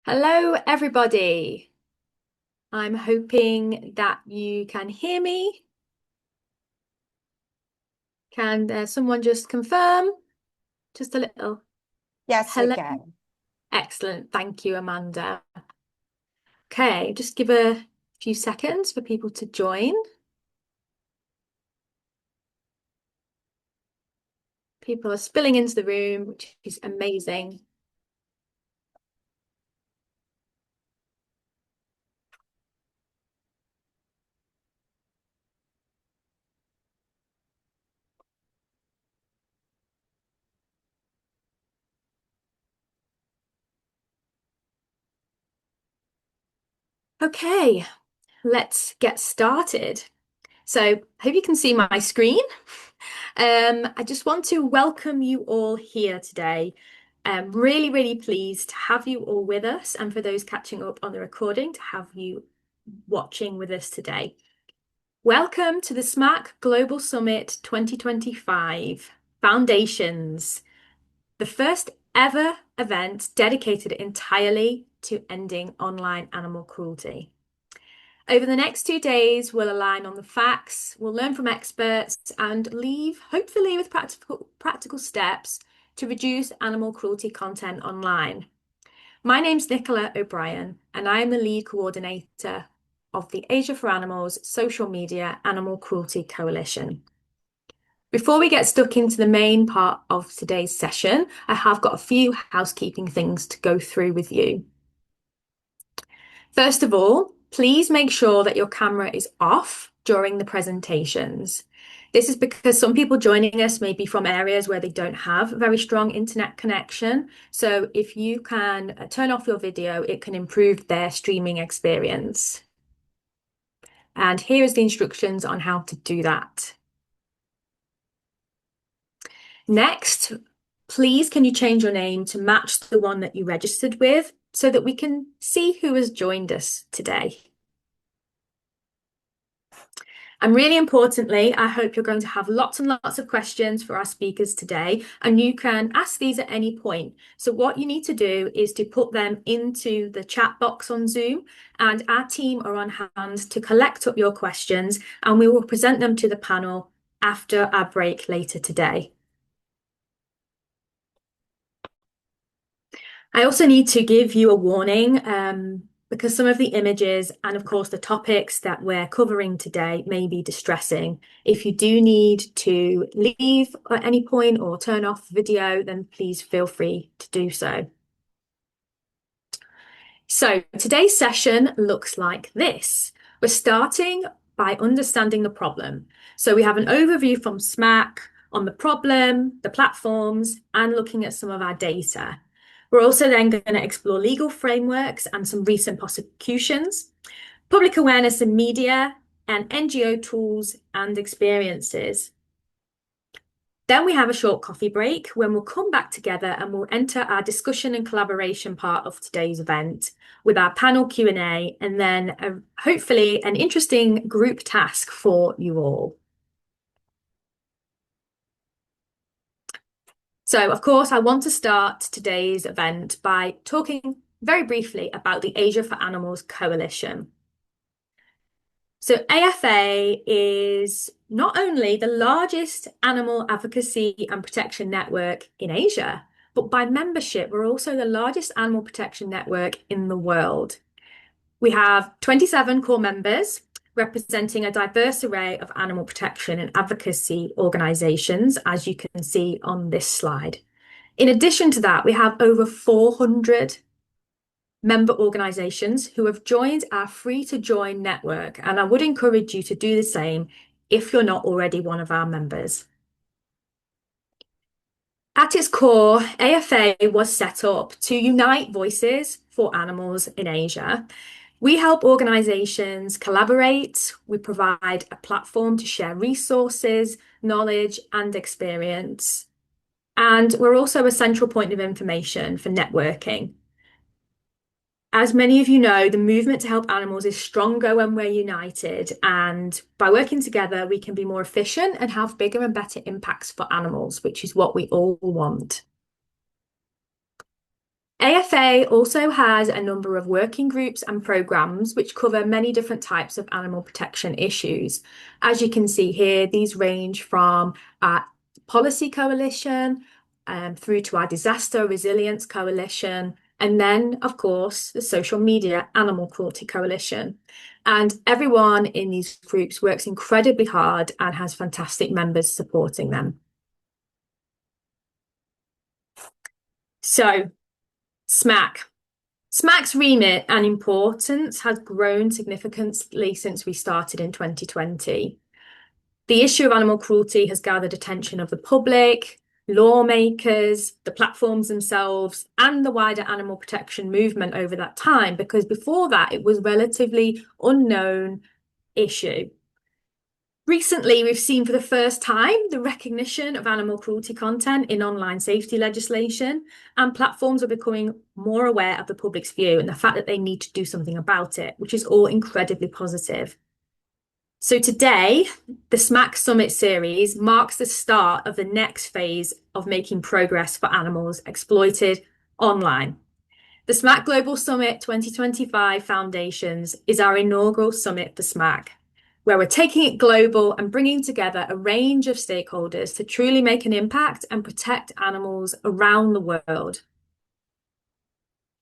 Hello, everybody. I'm hoping that you can hear me. Can someone just confirm? Just a little Yes, we hello. can. Excellent. Thank you, Amanda. Okay, just give a few seconds for people to join. People are spilling into the room, which is amazing. Okay, let's get started. So, I hope you can see my screen. I just want to welcome you all here today. I'm really pleased to have you all with us, and for those catching up on the recording, to have you watching with us today. Welcome to the SMACC Global Summit 2025 Foundations, the first ever event dedicated entirely to ending online animal cruelty. Over the next 2 days, we'll align on the facts, we'll learn from experts, and leave, hopefully, with practical steps to reduce animal cruelty content online. My name's Nicola O'Brien, and I am the lead coordinator of the Asia for Animals Social Media Animal Cruelty Coalition. Before we get stuck into the main part of today's session, I have got a few housekeeping things to go through with you. First of all, please make sure that your camera is off during the presentations. This is because some people joining us may be from areas where they don't have a very strong internet connection. So if you can turn off your video, it can improve their streaming experience. And here is the instructions on how to do that. Next, please can you change your name to match the one that you registered with so that we can see who has joined us today. And really importantly, I hope you're going to have lots and lots of questions for our speakers today, and you can ask these at any point. So what you need to do is to put them into the chat box on Zoom, and our team are on hand to collect up your questions, and we will present them to the panel after our break later today. I also need to give you a warning because some of the images and, of course, the topics that we're covering today may be distressing. If you do need to leave at any point or turn off the video, then please feel free to do so. So today's session looks like this. We're starting by understanding the problem. So we have an overview from SMACC on the problem, the platforms, and looking at some of our data. We're also then going to explore legal frameworks and some recent prosecutions, public awareness and media, and NGO tools and experiences. Then we have a short coffee break when we'll come back together and we'll enter our discussion and collaboration part of today's event with our panel Q&A and then hopefully an interesting group task for you all. So, of course, I want to start today's event by talking very briefly about the Asia for Animals Coalition. So AFA is not only the largest animal advocacy and protection network in Asia, but by membership, we're also the largest animal protection network in the world. We have 27 core members representing a diverse array of animal protection and advocacy organisations, as you can see on this slide. In addition to that, we have over 400 member organisations who have joined our free to join network, and I would encourage you to do the same if you're not already one of our members. At its core, AFA was set up to unite voices for animals in Asia. We help organisations collaborate, we provide a platform to share resources, knowledge, and experience. And we're also a central point of information for networking. As many of you know, the movement to help animals is stronger when we're united, and by working together, we can be more efficient and have bigger and better impacts for animals, which is what we all want. AFA also has a number of working groups and programs which cover many different types of animal protection issues. As you can see here, these range from our policy coalition through to our disaster resilience coalition, and then, of course, the social media animal cruelty coalition. And everyone in these groups works incredibly hard and has fantastic members supporting them. So, SMACC. SMACC's remit and importance has grown significantly since we started in 2020. The issue of animal cruelty has gathered attention of the public, lawmakers, the platforms themselves, and the wider animal protection movement over that time, because before that it was a relatively unknown issue. Recently, we've seen for the first time the recognition of animal cruelty content in online safety legislation, and platforms are becoming more aware of the public's view and the fact that they need to do something about it, which is all incredibly positive. So today, the SMACC Summit series marks the start of the next phase of making progress for animals exploited online. The SMACC Global Summit 2025 Foundations is our inaugural summit for SMACC, where we're taking it global and bringing together a range of stakeholders to truly make an impact and protect animals around the world.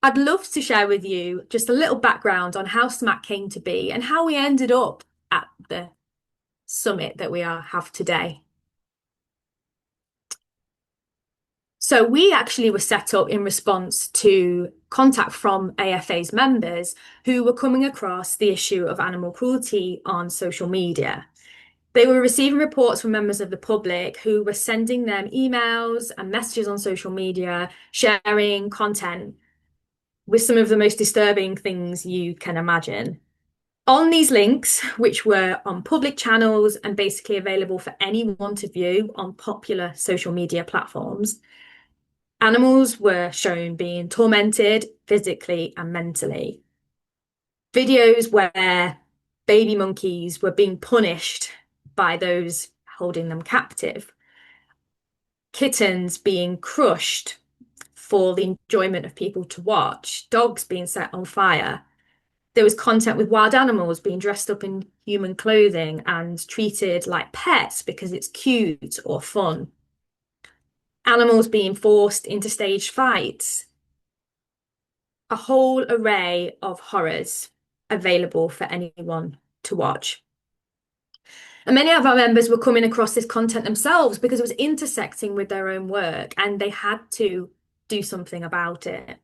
I'd love to share with you just a little background on how SMACC came to be and how we ended up at the summit that we have today. So we actually were set up in response to contact from AFA's members who were coming across the issue of animal cruelty on social media. They were receiving reports from members of the public who were sending them emails and messages on social media, sharing content with some of the most disturbing things you can imagine. On these links, which were on public channels and basically available for anyone to view on popular social media platforms, animals were shown being tormented physically and mentally. Videos where baby monkeys were being punished by those holding them captive. Kittens being crushed for the enjoyment of people to watch. Dogs being set on fire. There was content with wild animals being dressed up in human clothing and treated like pets because it's cute or fun. Animals being forced into staged fights. A whole array of horrors available for anyone to watch. And many of our members were coming across this content themselves because it was intersecting with their own work and they had to do something about it.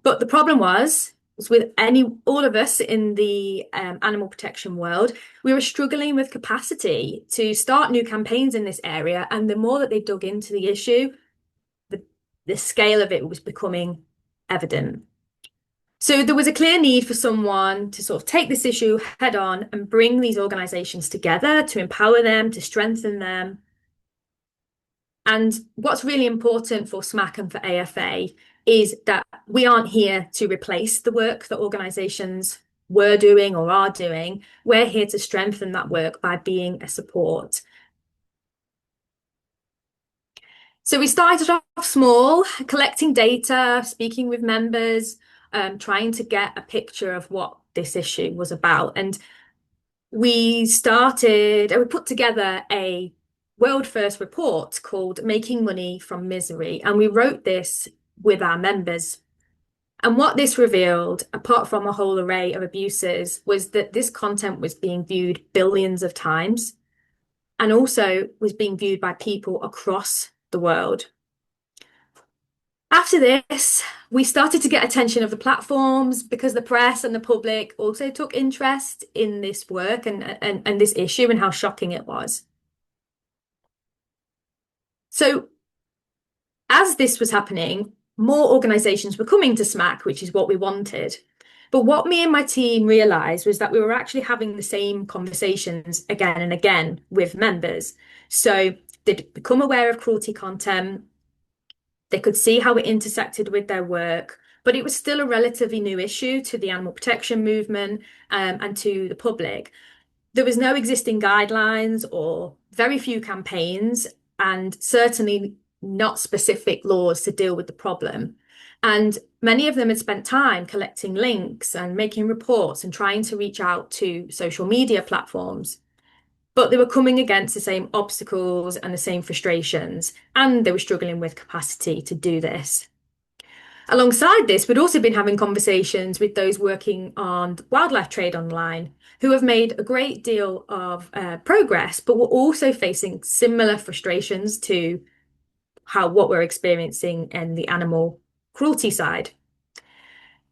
But the problem was with all of us in the animal protection world, we were struggling with capacity to start new campaigns in this area. And the more that they dug into the issue, the scale of it was becoming evident. So there was a clear need for someone to sort of take this issue head on and bring these organisations together to empower them, to strengthen them. And what's really important for SMACC and for AFA is that we aren't here to replace the work that organisations were doing or are doing. We're here to strengthen that work by being a support. So we started off small, collecting data, speaking with members, trying to get a picture of what this issue was about. And we put together a world first report called Making Money from Misery. And we wrote this with our members. And what this revealed, apart from a whole array of abuses, was that this content was being viewed billions of times and also was being viewed by people across the world. After this, we started to get attention of the platforms because the press and the public also took interest in this work and this issue and how shocking it was. So as this was happening, more organisations were coming to SMACC, which is what we wanted. But what me and my team realised was that we were actually having the same conversations again and again with members. So they'd become aware of cruelty content. They could see how it intersected with their work, but it was still a relatively new issue to the animal protection movement and to the public. There was no existing guidelines or very few campaigns, and certainly not specific laws to deal with the problem. And many of them had spent time collecting links and making reports and trying to reach out to social media platforms. But they were coming against the same obstacles and the same frustrations, and they were struggling with capacity to do this. Alongside this, we'd also been having conversations with those working on wildlife trade online who have made a great deal of progress, but were also facing similar frustrations to what we're experiencing in the animal cruelty side.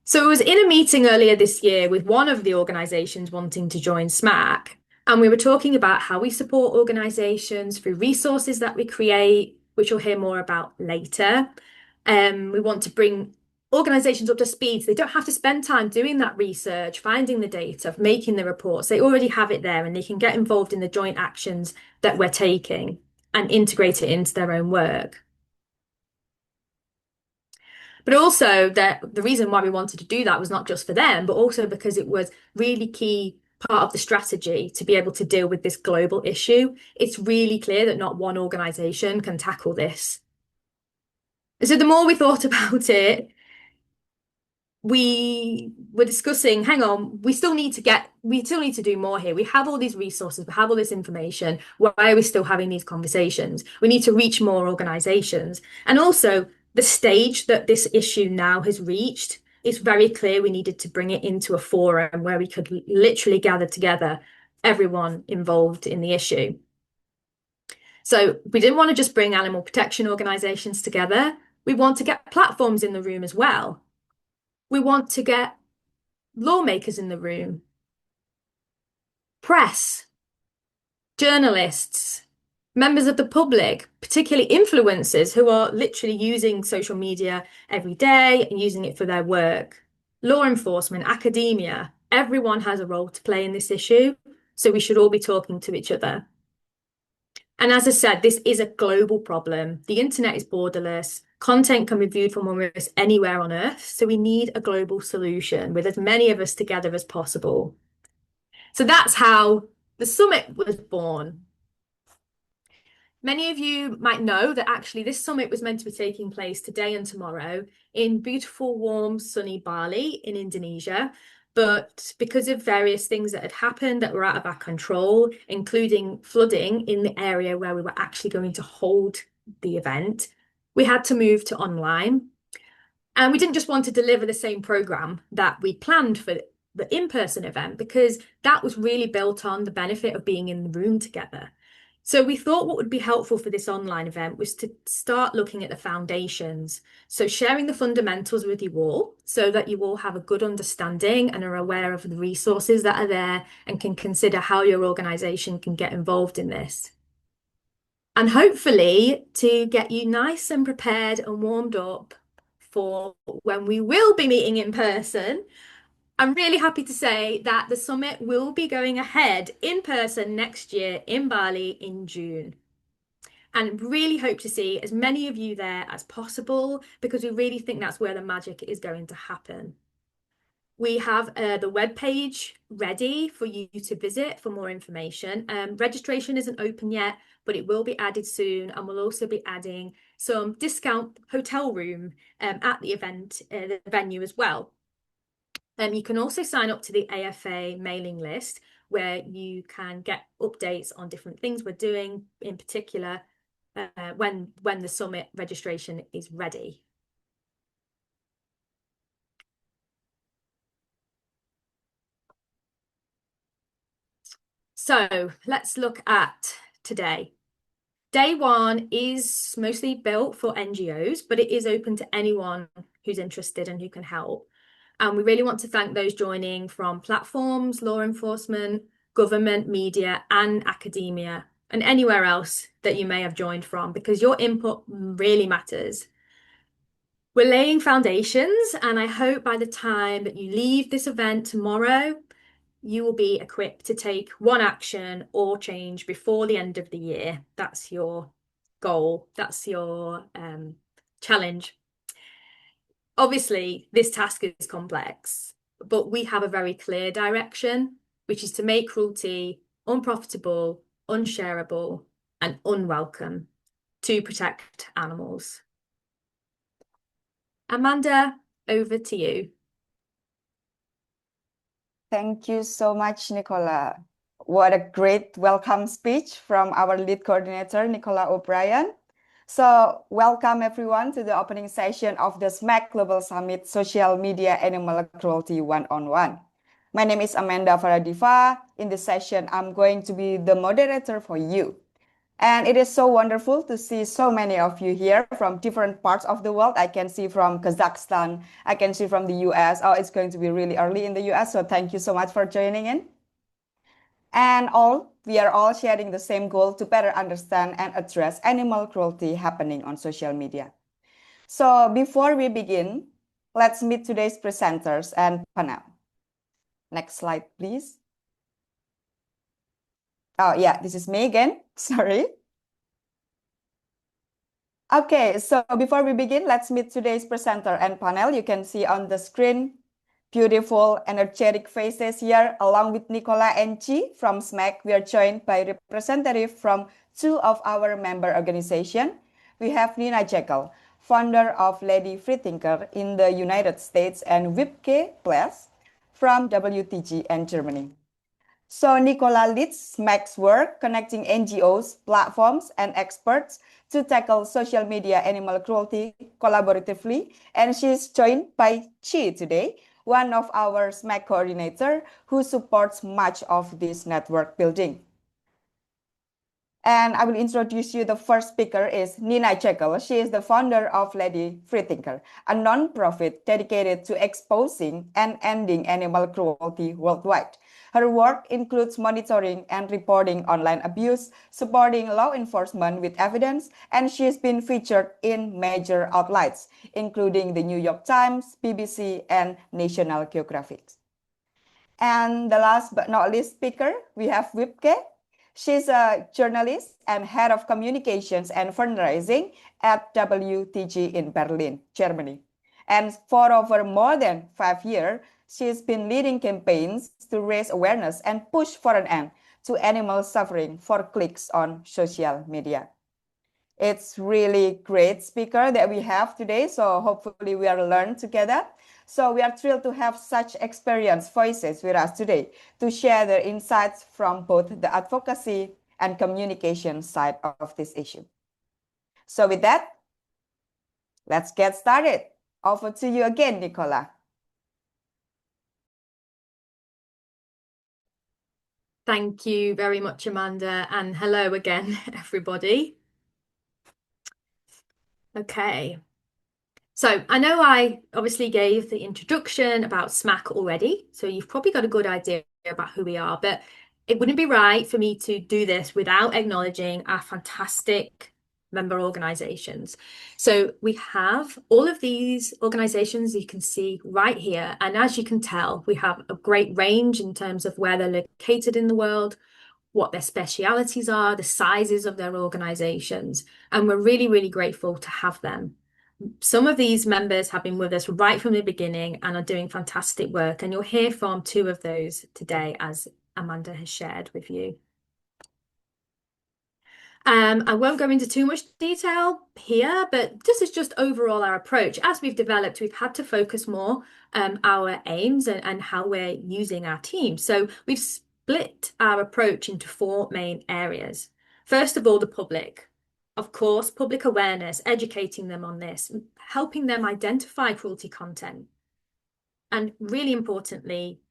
So I was in a meeting earlier this year with one of the organisations wanting to join SMACC, and we were talking about how we support organisations through resources that we create, which you'll hear more about later. We want to bring organisations up to speed so they don't have to spend time doing that research, finding the data, making the reports. They already have it there and they can get involved in the joint actions that we're taking and integrate it into their own work. But also the reason why we wanted to do that was not just for them, but also because it was really key part of the strategy to be able to deal with this global issue. It's really clear that not one organisation can tackle this. So the more we thought about it, we were discussing, hang on, we still need to do more here. We have all these resources, we have all this information. Why are we still having these conversations? We need to reach more organizations. And also the stage that this issue now has reached, it's very clear we needed to bring it into a forum where we could literally gather together everyone involved in the issue. So we didn't want to just bring animal protection organizations together. We want to get platforms in the room as well. We want to get lawmakers in the room, press, journalists, members of the public, particularly influencers who are literally using social media every day and using it for their work, law enforcement, academia. Everyone has a role to play in this issue, so we should all be talking to each other. And as I said, this is a global problem. The internet is borderless. Content can be viewed from almost anywhere on Earth. So we need a global solution with as many of us together as possible. So that's how the summit was born. Many of you might know that actually this summit was meant to be taking place today and tomorrow in beautiful, warm, sunny Bali in Indonesia. But because of various things that had happened that were out of our control, including flooding in the area where we were actually going to hold the event, we had to move to online. And we didn't just want to deliver the same program that we planned for the in-person event, because that was really built on the benefit of being in the room together. So we thought what would be helpful for this online event was to start looking at the foundations. So sharing the fundamentals with you all so that you all have a good understanding and are aware of the resources that are there and can consider how your organisation can get involved in this. And hopefully to get you nice and prepared and warmed up for when we will be meeting in person. I'm really happy to say that the summit will be going ahead in person next year in Bali in June. And really hope to see as many of you there as possible, because we really think that's where the magic is going to happen. We have the webpage ready for you to visit for more information. Registration isn't open yet, but it will be added soon. And we'll also be adding some discount hotel room at the event, the venue as well. You can also sign up to the AFA mailing list where you can get updates on different things we're doing, in particular when the summit registration is ready. So let's look at today. Day one is mostly built for NGOs, but it is open to anyone who's interested and who can help. And we really want to thank those joining from platforms, law enforcement, government, media, and academia, and anywhere else that you may have joined from, because your input really matters. We're laying foundations, and I hope by the time that you leave this event tomorrow, you will be equipped to take one action or change before the end of the year. That's your goal. That's your challenge. Obviously, this task is complex, but we have a very clear direction, which is to make cruelty unprofitable, unshareable, and unwelcome to protect animals. Amanda, over to you. Thank you so much, Nicola. What a great welcome speech from our lead coordinator, Nicola O'Brien. So, welcome everyone to the opening session of the SMACC Global Summit Social Media Animal Cruelty One-on-One. My name is Amanda Faradiva. In this session, I'm going to be the moderator for you. And it is so wonderful to see so many of you here from different parts of the world. I can see from Kazakhstan, I can see from the US. Oh, it's going to be really early in the US, so thank you so much for joining in. And we are all sharing the same goal to better understand and address animal cruelty happening on social media. So before we begin, let's meet today's presenters and panel. Next slide, please. Oh yeah, this is me again, sorry. Okay, so before we begin, let's meet today's presenter and panel. You can see on the screen beautiful, energetic faces here. Along with Nicola and Chi from SMACC, we are joined by representatives from two of our member organizations. We have Nina Jekyll, founder of Lady Freethinker in the United States, and Wibke Ples from WTG and Germany. So Nicola leads SMACC's work connecting NGOs, platforms, and experts to tackle social media animal cruelty collaboratively. And she's joined by Chi today, one of our SMACC coordinator who supports much of this network building. And I will introduce you. The first speaker is Nina Jekyll. She is the founder of Lady Freethinker, a non-profit dedicated to exposing and ending animal cruelty worldwide. Her work includes monitoring and reporting online abuse, supporting law enforcement with evidence, and she's been featured in major outlets, including the New York Times, BBC, and National Geographic. And the last but not least speaker, we have Wibke. She's a journalist and head of communications and fundraising at WTG in Berlin, Germany. And for over more than 5 years, she's been leading campaigns to raise awareness and push for an end to animal suffering for clicks on social media. It's really great speaker that we have today, so hopefully we are learn together. So we are thrilled to have such experienced voices with us today to share their insights from both the advocacy and communication side of this issue. So with that, let's get started. Over to you again, Nicola. Thank you very much, Amanda, and hello again, everybody. Okay. So I know I obviously gave the introduction about SMACC already, so you've probably got a good idea about who we are, but it wouldn't be right for me to do this without acknowledging our fantastic member organizations. So we have all of these organizations you can see right here, and as you can tell, we have a great range in terms of where they're located in the world, what their specialities are, the sizes of their organizations, and we're really, really grateful to have them. Some of these members have been with us right from the beginning and are doing fantastic work. And you'll hear from two of those today, as Amanda has shared with you. I won't go into too much detail here, but this is just overall our approach. As we've developed, we've had to focus more our aims and how we're using our team. So we've split our approach into 4 main areas. First of all, the public. Of course, public awareness, educating them on this, helping them identify cruelty content, and really importantly,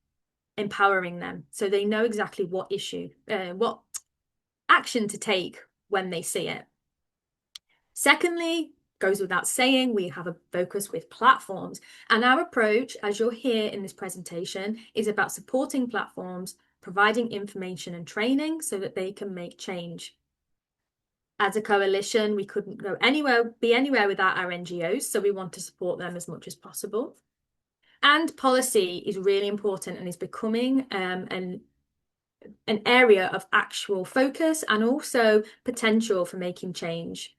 empowering them so they know exactly what action to take when they see it. Secondly, goes without saying, we have a focus with platforms, and our approach, as you'll hear in this presentation, is about supporting platforms, providing information and training so that they can make change. As a coalition, we couldn't be anywhere without our NGOs, so we want to support them as much as possible. And policy is really important and is becoming an area of actual focus and also potential for making change.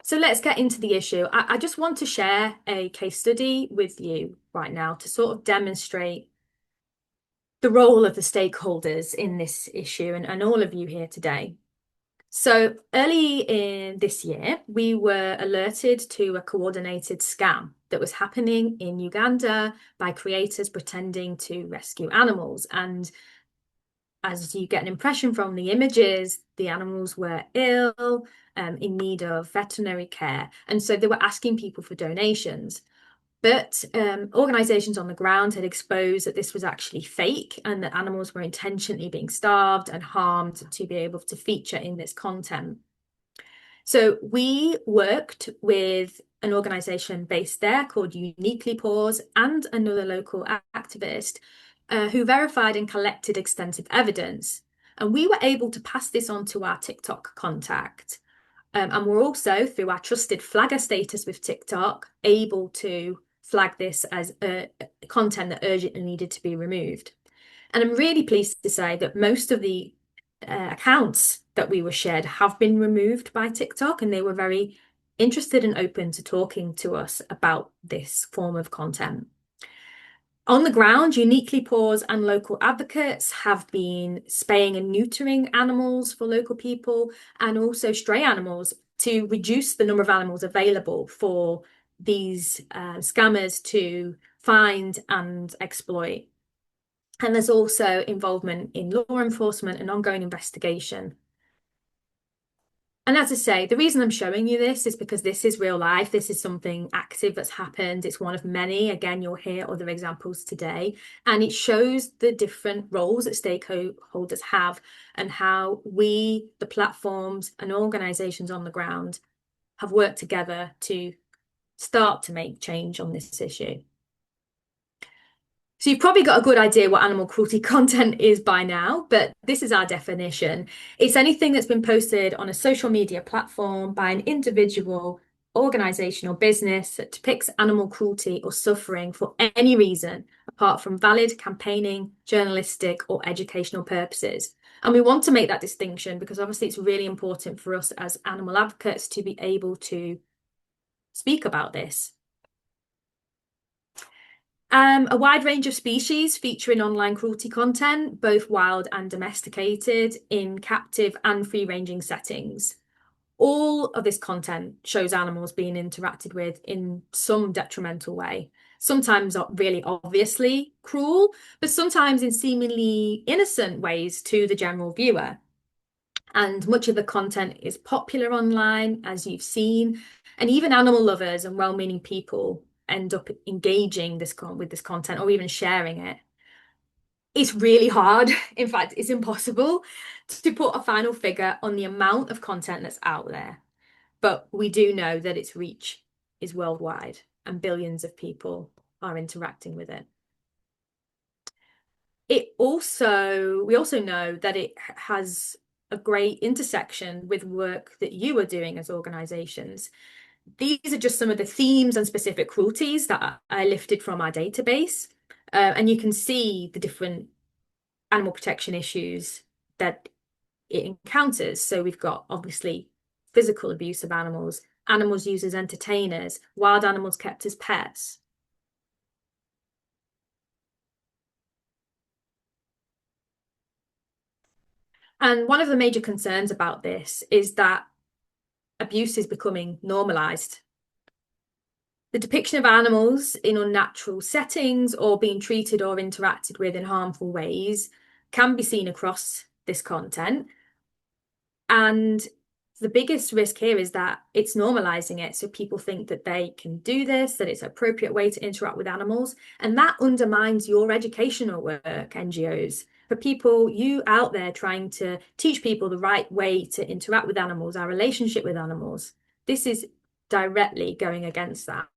So let's get into the issue. I just want to share a case study with you right now to sort of demonstrate the role of the stakeholders in this issue and all of you here today. So early in this year, we were alerted to a coordinated scam that was happening in Uganda by creators pretending to rescue animals. And as you get an impression from the images, the animals were ill, in need of veterinary care. And so they were asking people for donations. But organizations on the ground had exposed that this was actually fake and that animals were intentionally being starved and harmed to be able to feature in this content. So we worked with an organization based there called Uniquely Paws and another local activist who verified and collected extensive evidence. And we were able to pass this on to our TikTok contact. And we're also, through our trusted flagger status with TikTok, able to flag this as content that urgently needed to be removed. And I'm really pleased to say that most of the accounts that we were shared have been removed by TikTok, and they were very interested and open to talking to us about this form of content. On the ground, Uniquely Paws and local advocates have been spaying and neutering animals for local people and also stray animals to reduce the number of animals available for these scammers to find and exploit. And there's also involvement in law enforcement and ongoing investigation. And as I say, the reason I'm showing you this is because this is real life. This is something active that's happened. It's one of many. Again, you'll hear other examples today. And it shows the different roles that stakeholders have and how we, the platforms and organizations on the ground, have worked together to start to make change on this issue. So you've probably got a good idea what animal cruelty content is by now, but this is our definition. It's anything that's been posted on a social media platform by an individual, organization, or business that depicts animal cruelty or suffering for any reason, apart from valid campaigning, journalistic, or educational purposes. And we want to make that distinction because obviously it's really important for us as animal advocates to be able to speak about this. A wide range of species featuring online cruelty content, both wild and domesticated, in captive and free-ranging settings. All of this content shows animals being interacted with in some detrimental way, sometimes really obviously cruel, but sometimes in seemingly innocent ways to the general viewer. And much of the content is popular online, as you've seen, and even animal lovers and well-meaning people end up engaging with this content or even sharing it. It's really hard. In fact, it's impossible to put a final figure on the amount of content that's out there. But we do know that its reach is worldwide and billions of people are interacting with it. We also know that it has a great intersection with work that you are doing as organizations. These are just some of the themes and specific cruelties that I lifted from our database. And you can see the different animal protection issues that it encounters. So we've got obviously physical abuse of animals, animals used as entertainers, wild animals kept as pets. And one of the major concerns about this is that abuse is becoming normalized. The depiction of animals in unnatural settings or being treated or interacted with in harmful ways can be seen across this content. And the biggest risk here is that it's normalizing it. So people think that they can do this, that it's an appropriate way to interact with animals. And that undermines your educational work, NGOs. For people, you out there trying to teach people the right way to interact with animals, our relationship with animals. This is directly going against that.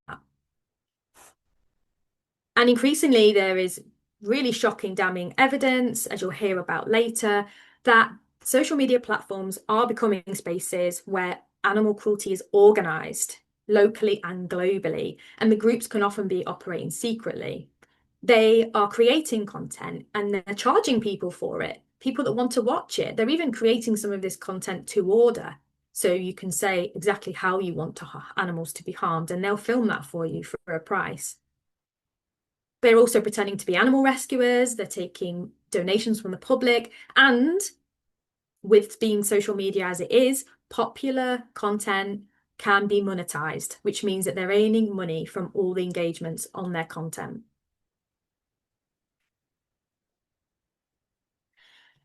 And increasingly, there is really shocking, damning evidence, as you'll hear about later, that social media platforms are becoming spaces where animal cruelty is organized locally and globally, and the groups can often be operating secretly. They are creating content and they're charging people for it, people that want to watch it. They're even creating some of this content to order. So you can say exactly how you want animals to be harmed, and they'll film that for you for a price. They're also pretending to be animal rescuers. They're taking donations from the public. And with being social media as it is, popular content can be monetized, which means that they're earning money from all the engagements on their content.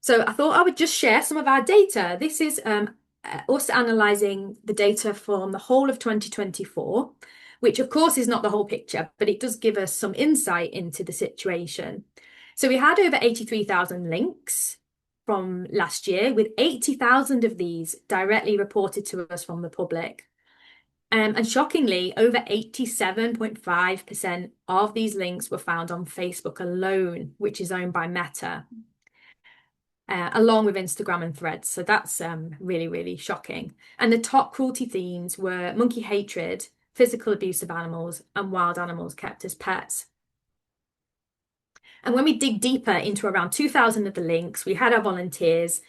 So I thought I would just share some of our data. This is us analysing the data from the whole of 2024, which of course is not the whole picture, but it does give us some insight into the situation. So we had over 83,000 links from last year, with 80,000 of these directly reported to us from the public. And shockingly, over 87.5% of these links were found on Facebook alone, which is owned by Meta. Along with Instagram and Threads. So that's really, really shocking. And the top cruelty themes were monkey hatred, physical abuse of animals, and wild animals kept as pets. And when we dig deeper into around 2,000 of the links, we had our volunteers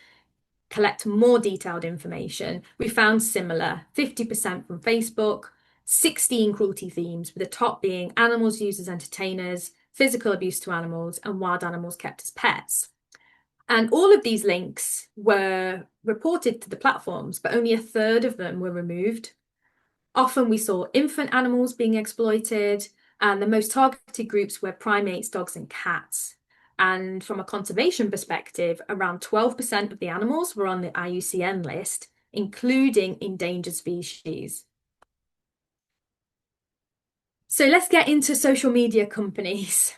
collect more detailed information. We found similar 50% from Facebook, 16 cruelty themes, with the top being animals used as entertainers, physical abuse to animals, and wild animals kept as pets. And all of these links were reported to the platforms, but only a third of them were removed. Often we saw infant animals being exploited, and the most targeted groups were primates, dogs, and cats. And from a conservation perspective, around 12% of the animals were on the IUCN list, including endangered species. So let's get into social media companies.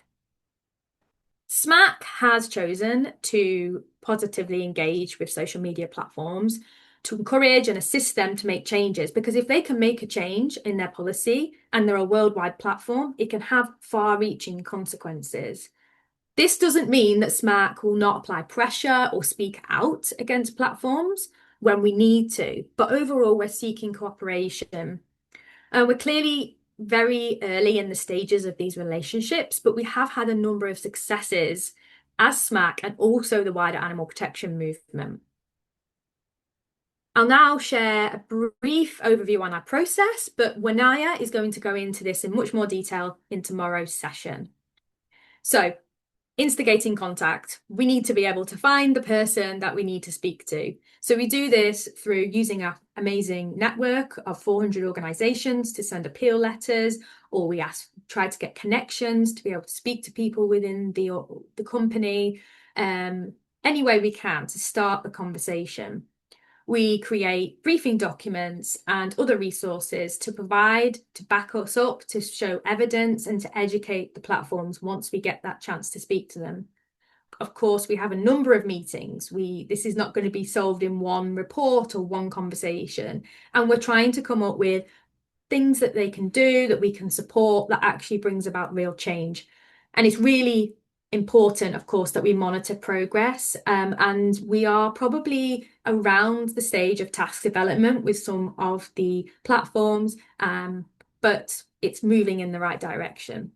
SMACC has chosen to positively engage with social media platforms to encourage and assist them to make changes, because if they can make a change in their policy and they're a worldwide platform, it can have far-reaching consequences. This doesn't mean that SMACC will not apply pressure or speak out against platforms when we need to, but overall, we're seeking cooperation. We're clearly very early in the stages of these relationships, but we have had a number of successes as SMACC and also the wider animal protection movement. I'll now share a brief overview on our process, but Wanaya is going to go into this in much more detail in tomorrow's session. So, instigating contact. We need to be able to find the person that we need to speak to. So we do this through using our amazing network of 400 organizations to send appeal letters, or we try to get connections to be able to speak to people within the company, any way we can to start the conversation. We create briefing documents and other resources to provide, to back us up, to show evidence and to educate the platforms once we get that chance to speak to them. Of course, we have a number of meetings. This is not going to be solved in one report or one conversation. And we're trying to come up with things that they can do, that we can support, that actually brings about real change. And it's really important, of course, that we monitor progress. And we are probably around the stage of task development with some of the platforms, but it's moving in the right direction.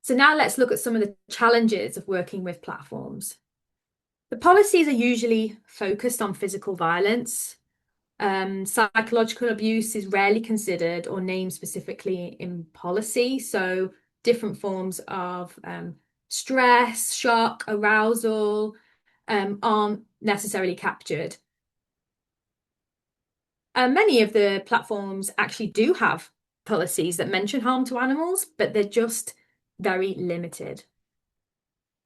So now let's look at some of the challenges of working with platforms. The policies are usually focused on physical violence. Psychological abuse is rarely considered or named specifically in policy. So different forms of stress, shock, arousal aren't necessarily captured. Many of the platforms actually do have policies that mention harm to animals, but they're just very limited.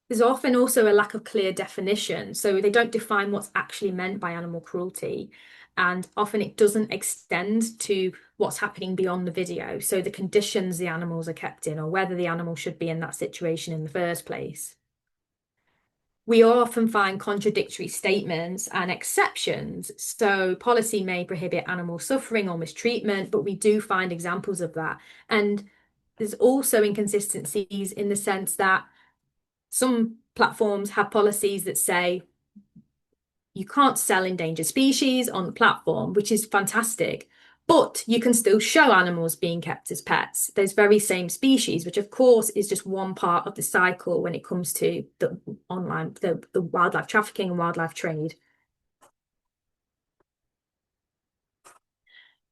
There's often also a lack of clear definition, so they don't define what's actually meant by animal cruelty. And often it doesn't extend to what's happening beyond the video. So the conditions the animals are kept in, or whether the animal should be in that situation in the first place. We often find contradictory statements and exceptions. So policy may prohibit animal suffering or mistreatment, but we do find examples of that. And there's also inconsistencies in the sense that some platforms have policies that say you can't sell endangered species on the platform, which is fantastic, but you can still show animals being kept as pets. Those very same species, which of course is just one part of the cycle when it comes to the wildlife trafficking and wildlife trade.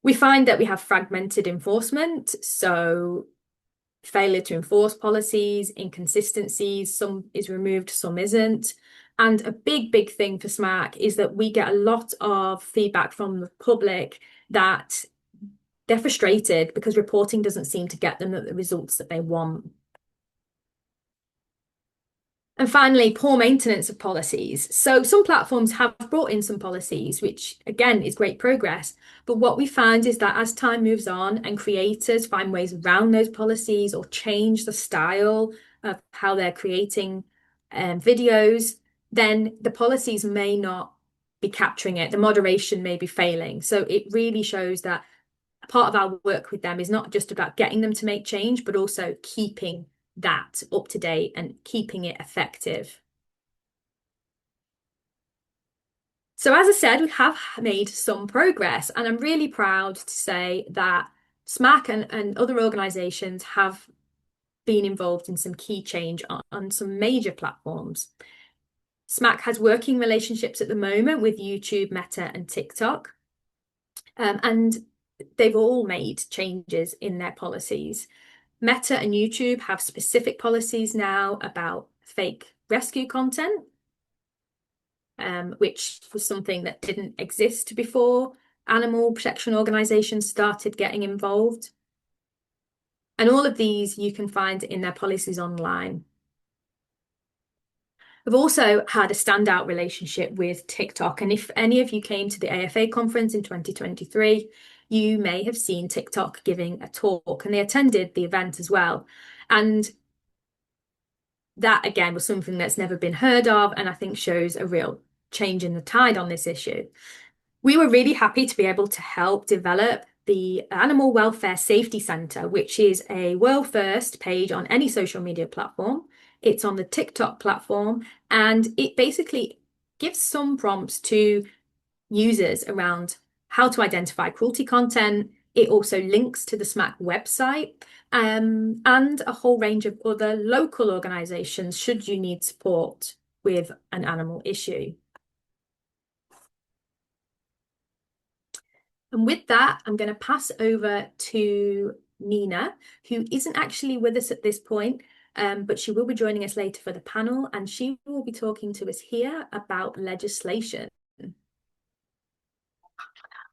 We find that we have fragmented enforcement. So failure to enforce policies, inconsistencies, some is removed, some isn't. And a big thing for SMACC is that we get a lot of feedback from the public that they're frustrated because reporting doesn't seem to get them the results that they want. And finally, poor maintenance of policies. So some platforms have brought in some policies, which again is great progress. But what we find is that as time moves on and creators find ways around those policies or change the style of how they're creating videos, then the policies may not be capturing it. The moderation may be failing. So it really shows that part of our work with them is not just about getting them to make change, but also keeping that up to date and keeping it effective. So as I said, we have made some progress, and I'm really proud to say that SMACC and other organisations have been involved in some key change on some major platforms. SMACC has working relationships at the moment with YouTube, Meta, and TikTok, and they've all made changes in their policies. Meta and YouTube have specific policies now about fake rescue content, which was something that didn't exist before animal protection organisations started getting involved. And all of these you can find in their policies online. We've also had a standout relationship with TikTok. And if any of you came to the AFA conference in 2023, you may have seen TikTok giving a talk, and they attended the event as well. And that, again, was something that's never been heard of, and I think shows a real change in the tide on this issue. We were really happy to be able to help develop the Animal Welfare Safety Centre, which is a world first page on any social media platform. It's on the TikTok platform, and it basically gives some prompts to users around how to identify cruelty content. It also links to the SMACC website and a whole range of other local organisations should you need support with an animal issue. And with that, I'm going to pass over to Nina, who isn't actually with us at this point, but she will be joining us later for the panel, and she will be talking to us here about legislation.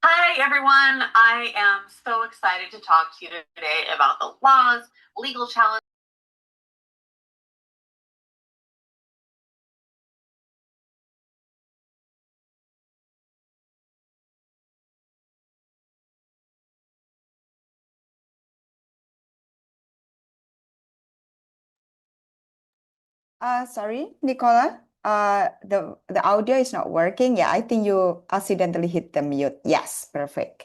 Hi, everyone. I am so excited to talk to you today about the laws, legal challenges. Sorry, Nicola. The audio is not working. Yeah, I think you accidentally hit the mute. Yes, perfect.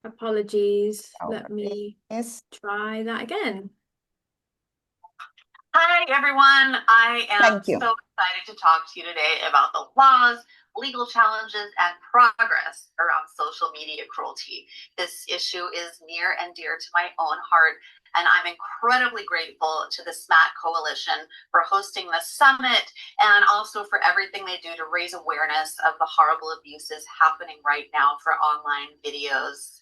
Apologies. Oh, Let me try that again. Hi, everyone. I am Thank you. so excited to talk to you today about the laws, legal challenges, and progress around social media cruelty. This issue is near and dear to my own heart, and I'm incredibly grateful to the SMACC Coalition for hosting the summit and also for everything they do to raise awareness of the horrible abuses happening right now for online videos.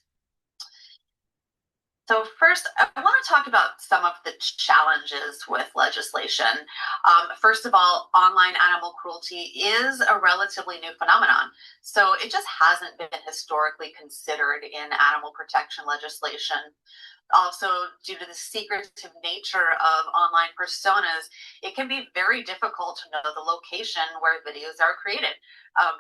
So first, I want to talk about some of the challenges with legislation. First of all, online animal cruelty is a relatively new phenomenon. So it just hasn't been historically considered in animal protection legislation. Also, due to the secretive nature of online personas, it can be very difficult to know the location where videos are created.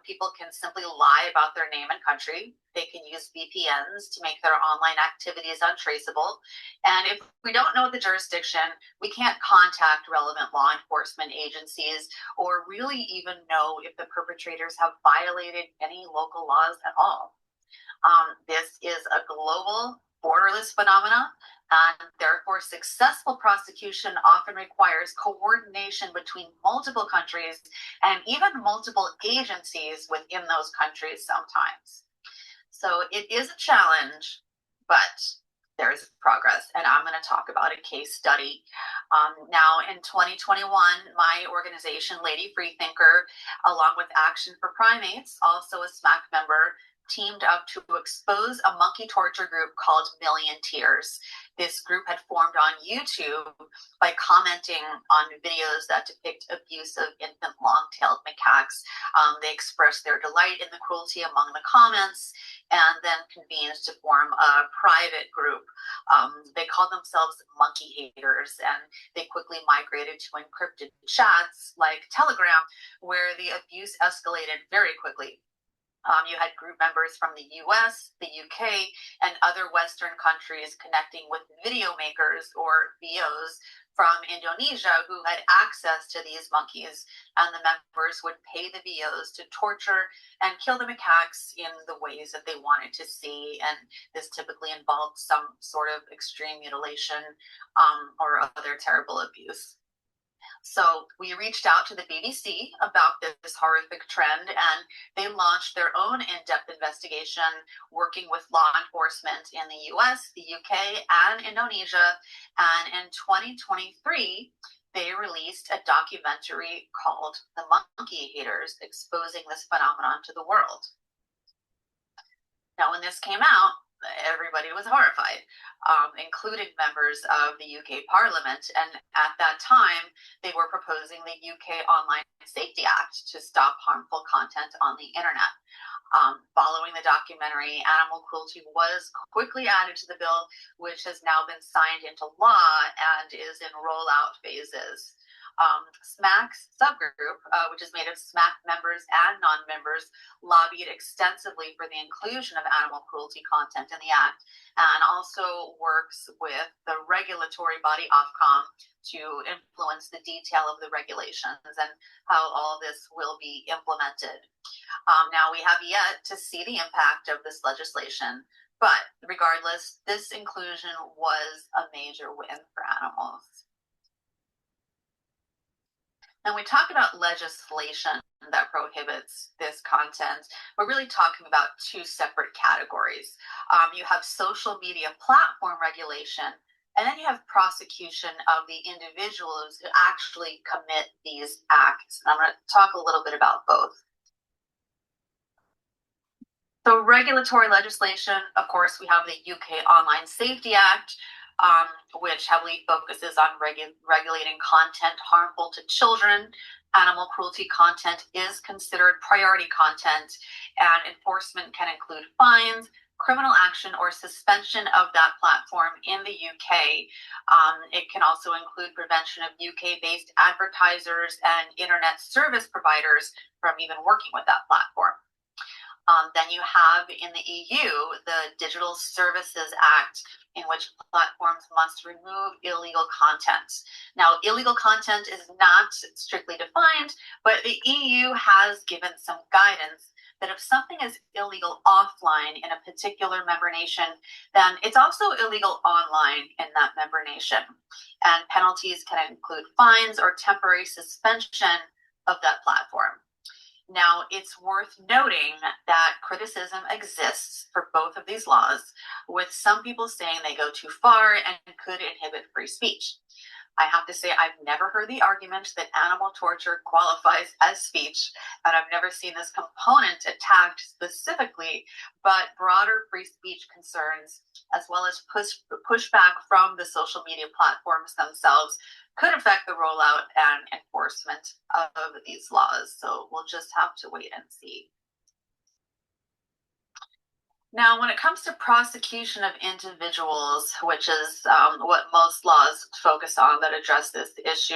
People can simply lie about their name and country. They can use VPNs to make their online activities untraceable. And if we don't know the jurisdiction, we can't contact relevant law enforcement agencies or really even know if the perpetrators have violated any local laws at all. This is a global borderless phenomena, and therefore successful prosecution often requires coordination between multiple countries and even multiple agencies within those countries sometimes. So it is a challenge, but there's progress, and I'm going to talk about a case study. Now, in 2021, my organization, Lady Freethinker, along with Action for Primates, also a SMACC member, teamed up to expose a monkey torture group called Million Tears. this group had formed on YouTube by commenting on videos that depict abuse of infant long-tailed macaques. They expressed their delight in the cruelty among the comments and then convened to form a private group. They called themselves monkey haters, and they quickly migrated to encrypted chats like Telegram, where the abuse escalated very quickly. You had group members from the US, the UK, and other Western countries connecting with video makers, or VOs, from Indonesia who had access to these monkeys, and the members would pay the VOs to torture and kill the macaques in the ways that they wanted to see, and this typically involved some sort of extreme mutilation or other terrible abuse. So we reached out to the BBC about this horrific trend, and they launched their own in-depth investigation, working with law enforcement in the US, the UK, and Indonesia. And in 2023, they released a documentary called The Monkey Haters, exposing this phenomenon to the world. Now, when this came out, everybody was horrified, including members of the UK Parliament. And at that time, they were proposing the UK Online Safety Act to stop harmful content on the internet. Following the documentary, animal cruelty was quickly added to the bill, which has now been signed into law and is in rollout phases. SMACC's subgroup, which is made of SMACC members and non-members, lobbied extensively for the inclusion of animal cruelty content in the Act, and also works with the regulatory body Ofcom to influence the detail of the regulations and how all this will be implemented. Now, we have yet to see the impact of this legislation, but regardless, this inclusion was a major win for animals. Now, we talk about legislation that prohibits this content. We're really talking about two separate categories. You have social media platform regulation, and then you have prosecution of the individuals who actually commit these acts. And I'm going to talk a little bit about both. So regulatory legislation, of course, we have the UK Online Safety Act, which heavily focuses on regulating content harmful to children. Animal cruelty content is considered priority content, and enforcement can include fines, criminal action, or suspension of that platform in the UK. It can also include prevention of UK-based advertisers and internet service providers from even working with that platform. Then you have in the EU the Digital Services Act, in which platforms must remove illegal content. Now, illegal content is not strictly defined, but the EU has given some guidance that if something is illegal offline in a particular member nation, then it's also illegal online in that member nation. And penalties can include fines or temporary suspension of that platform. Now, it's worth noting that criticism exists for both of these laws, with some people saying they go too far and could inhibit free speech. I have to say, I've never heard the argument that animal torture qualifies as speech, and I've never seen this component attacked specifically, but broader free speech concerns, as well as pushback from the social media platforms themselves, could affect the rollout and enforcement of these laws. So we'll just have to wait and see. Now, when it comes to prosecution of individuals, which is what most laws focus on that address this issue,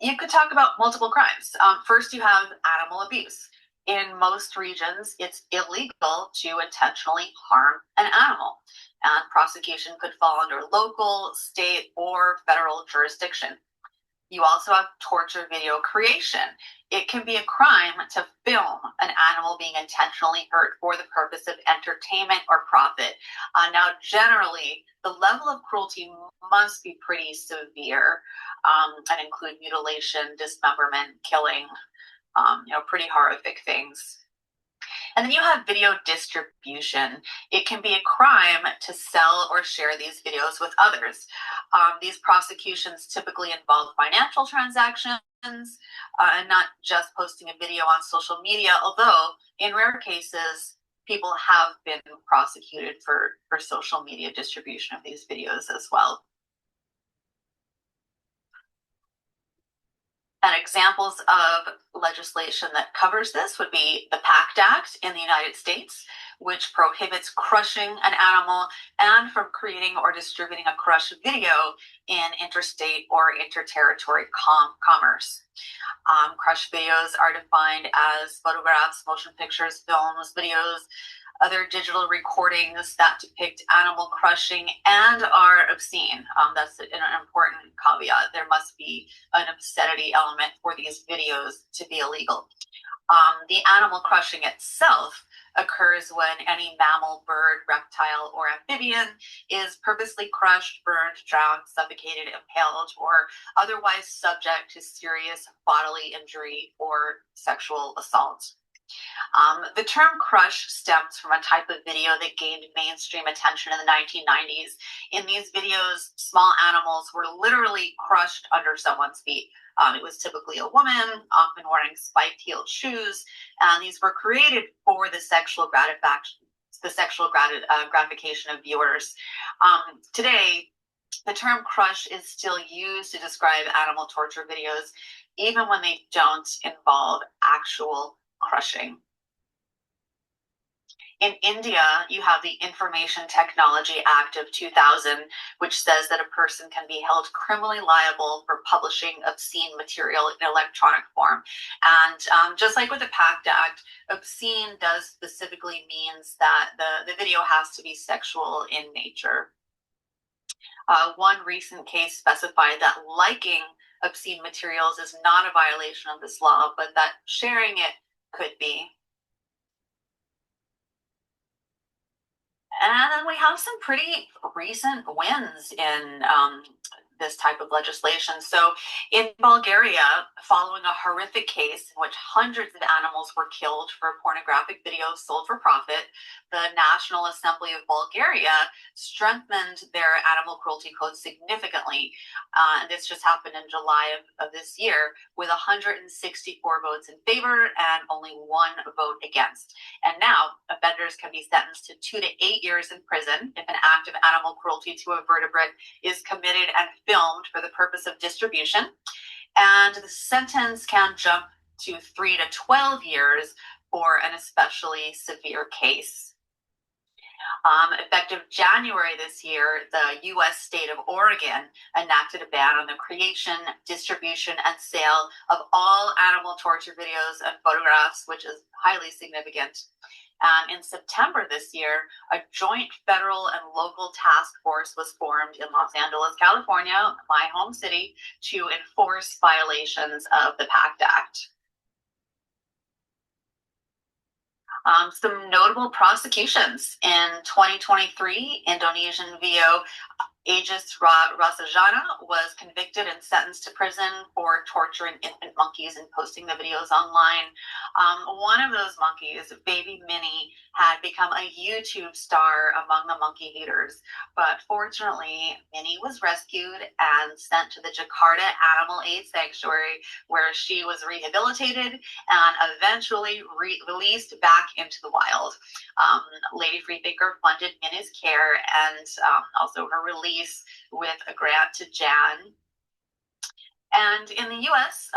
you could talk about multiple crimes. First, you have animal abuse. In most regions, it's illegal to intentionally harm an animal, and prosecution could fall under local, state, or federal jurisdiction. You also have torture video creation. It can be a crime to film an animal being intentionally hurt for the purpose of entertainment or profit. Now, generally, the level of cruelty must be pretty severe and include mutilation, dismemberment, killing, pretty horrific things. And then you have video distribution. It can be a crime to sell or share these videos with others. These prosecutions typically involve financial transactions and not just posting a video on social media, although in rare cases, people have been prosecuted for social media distribution of these videos as well. And examples of legislation that covers this would be the PACT Act in the United States, which prohibits crushing an animal and from creating or distributing a crushed video in interstate or interterritory commerce. Crushed videos are defined as photographs, motion pictures, films, videos, other digital recordings that depict animal crushing and are obscene. That's an important caveat. There must be an obscenity element for these videos to be illegal. The animal crushing itself occurs when any mammal, bird, reptile, or amphibian is purposely crushed, burned, drowned, suffocated, impaled, or otherwise subject to serious bodily injury or sexual assault. The term crush stems from a type of video that gained mainstream attention in the 1990s. In these videos, small animals were literally crushed under someone's feet. It was typically a woman, often wearing spiked-heeled shoes, and these were created for the sexual gratification of viewers. Today, the term crush is still used to describe animal torture videos, even when they don't involve actual crushing. In India, you have the Information Technology Act of 2000, which says that a person can be held criminally liable for publishing obscene material in electronic form. And just like with the PACT Act, obscene does specifically means that the video has to be sexual in nature. One recent case specified that liking obscene materials is not a violation of this law, but that sharing it could be. And then we have some pretty recent wins in this type of legislation. So in Bulgaria, following a horrific case in which hundreds of animals were killed for pornographic videos sold for profit, the National Assembly of Bulgaria strengthened their animal cruelty code significantly. And this just happened in July of this year, with 164 votes in favor and only 1 vote against. And now offenders can be sentenced to 2 to 8 years in prison if an act of animal cruelty to a vertebrate is committed and filmed for the purpose of distribution. And the sentence can jump to 3 to 12 years for an especially severe case. Effective January this year, the U.S. state of Oregon enacted a ban on the creation, distribution, and sale of all animal torture videos and photographs, which is highly significant. In September this year, a joint federal and local task force was formed in Los Angeles, California, my home city, to enforce violations of the PACT Act. Some notable prosecutions. In 2023, Indonesian VO Aegis Rasajana was convicted and sentenced to prison for torturing infant monkeys and posting the videos online. One of those monkeys, baby Minnie, had become a YouTube star among the monkey haters. But fortunately, Minnie was rescued and sent to the Jakarta Animal Aid Sanctuary, where she was rehabilitated and eventually released back into the wild. Lady Freethinker funded Minnie's care and also her release with a grant to Jan. And in the US,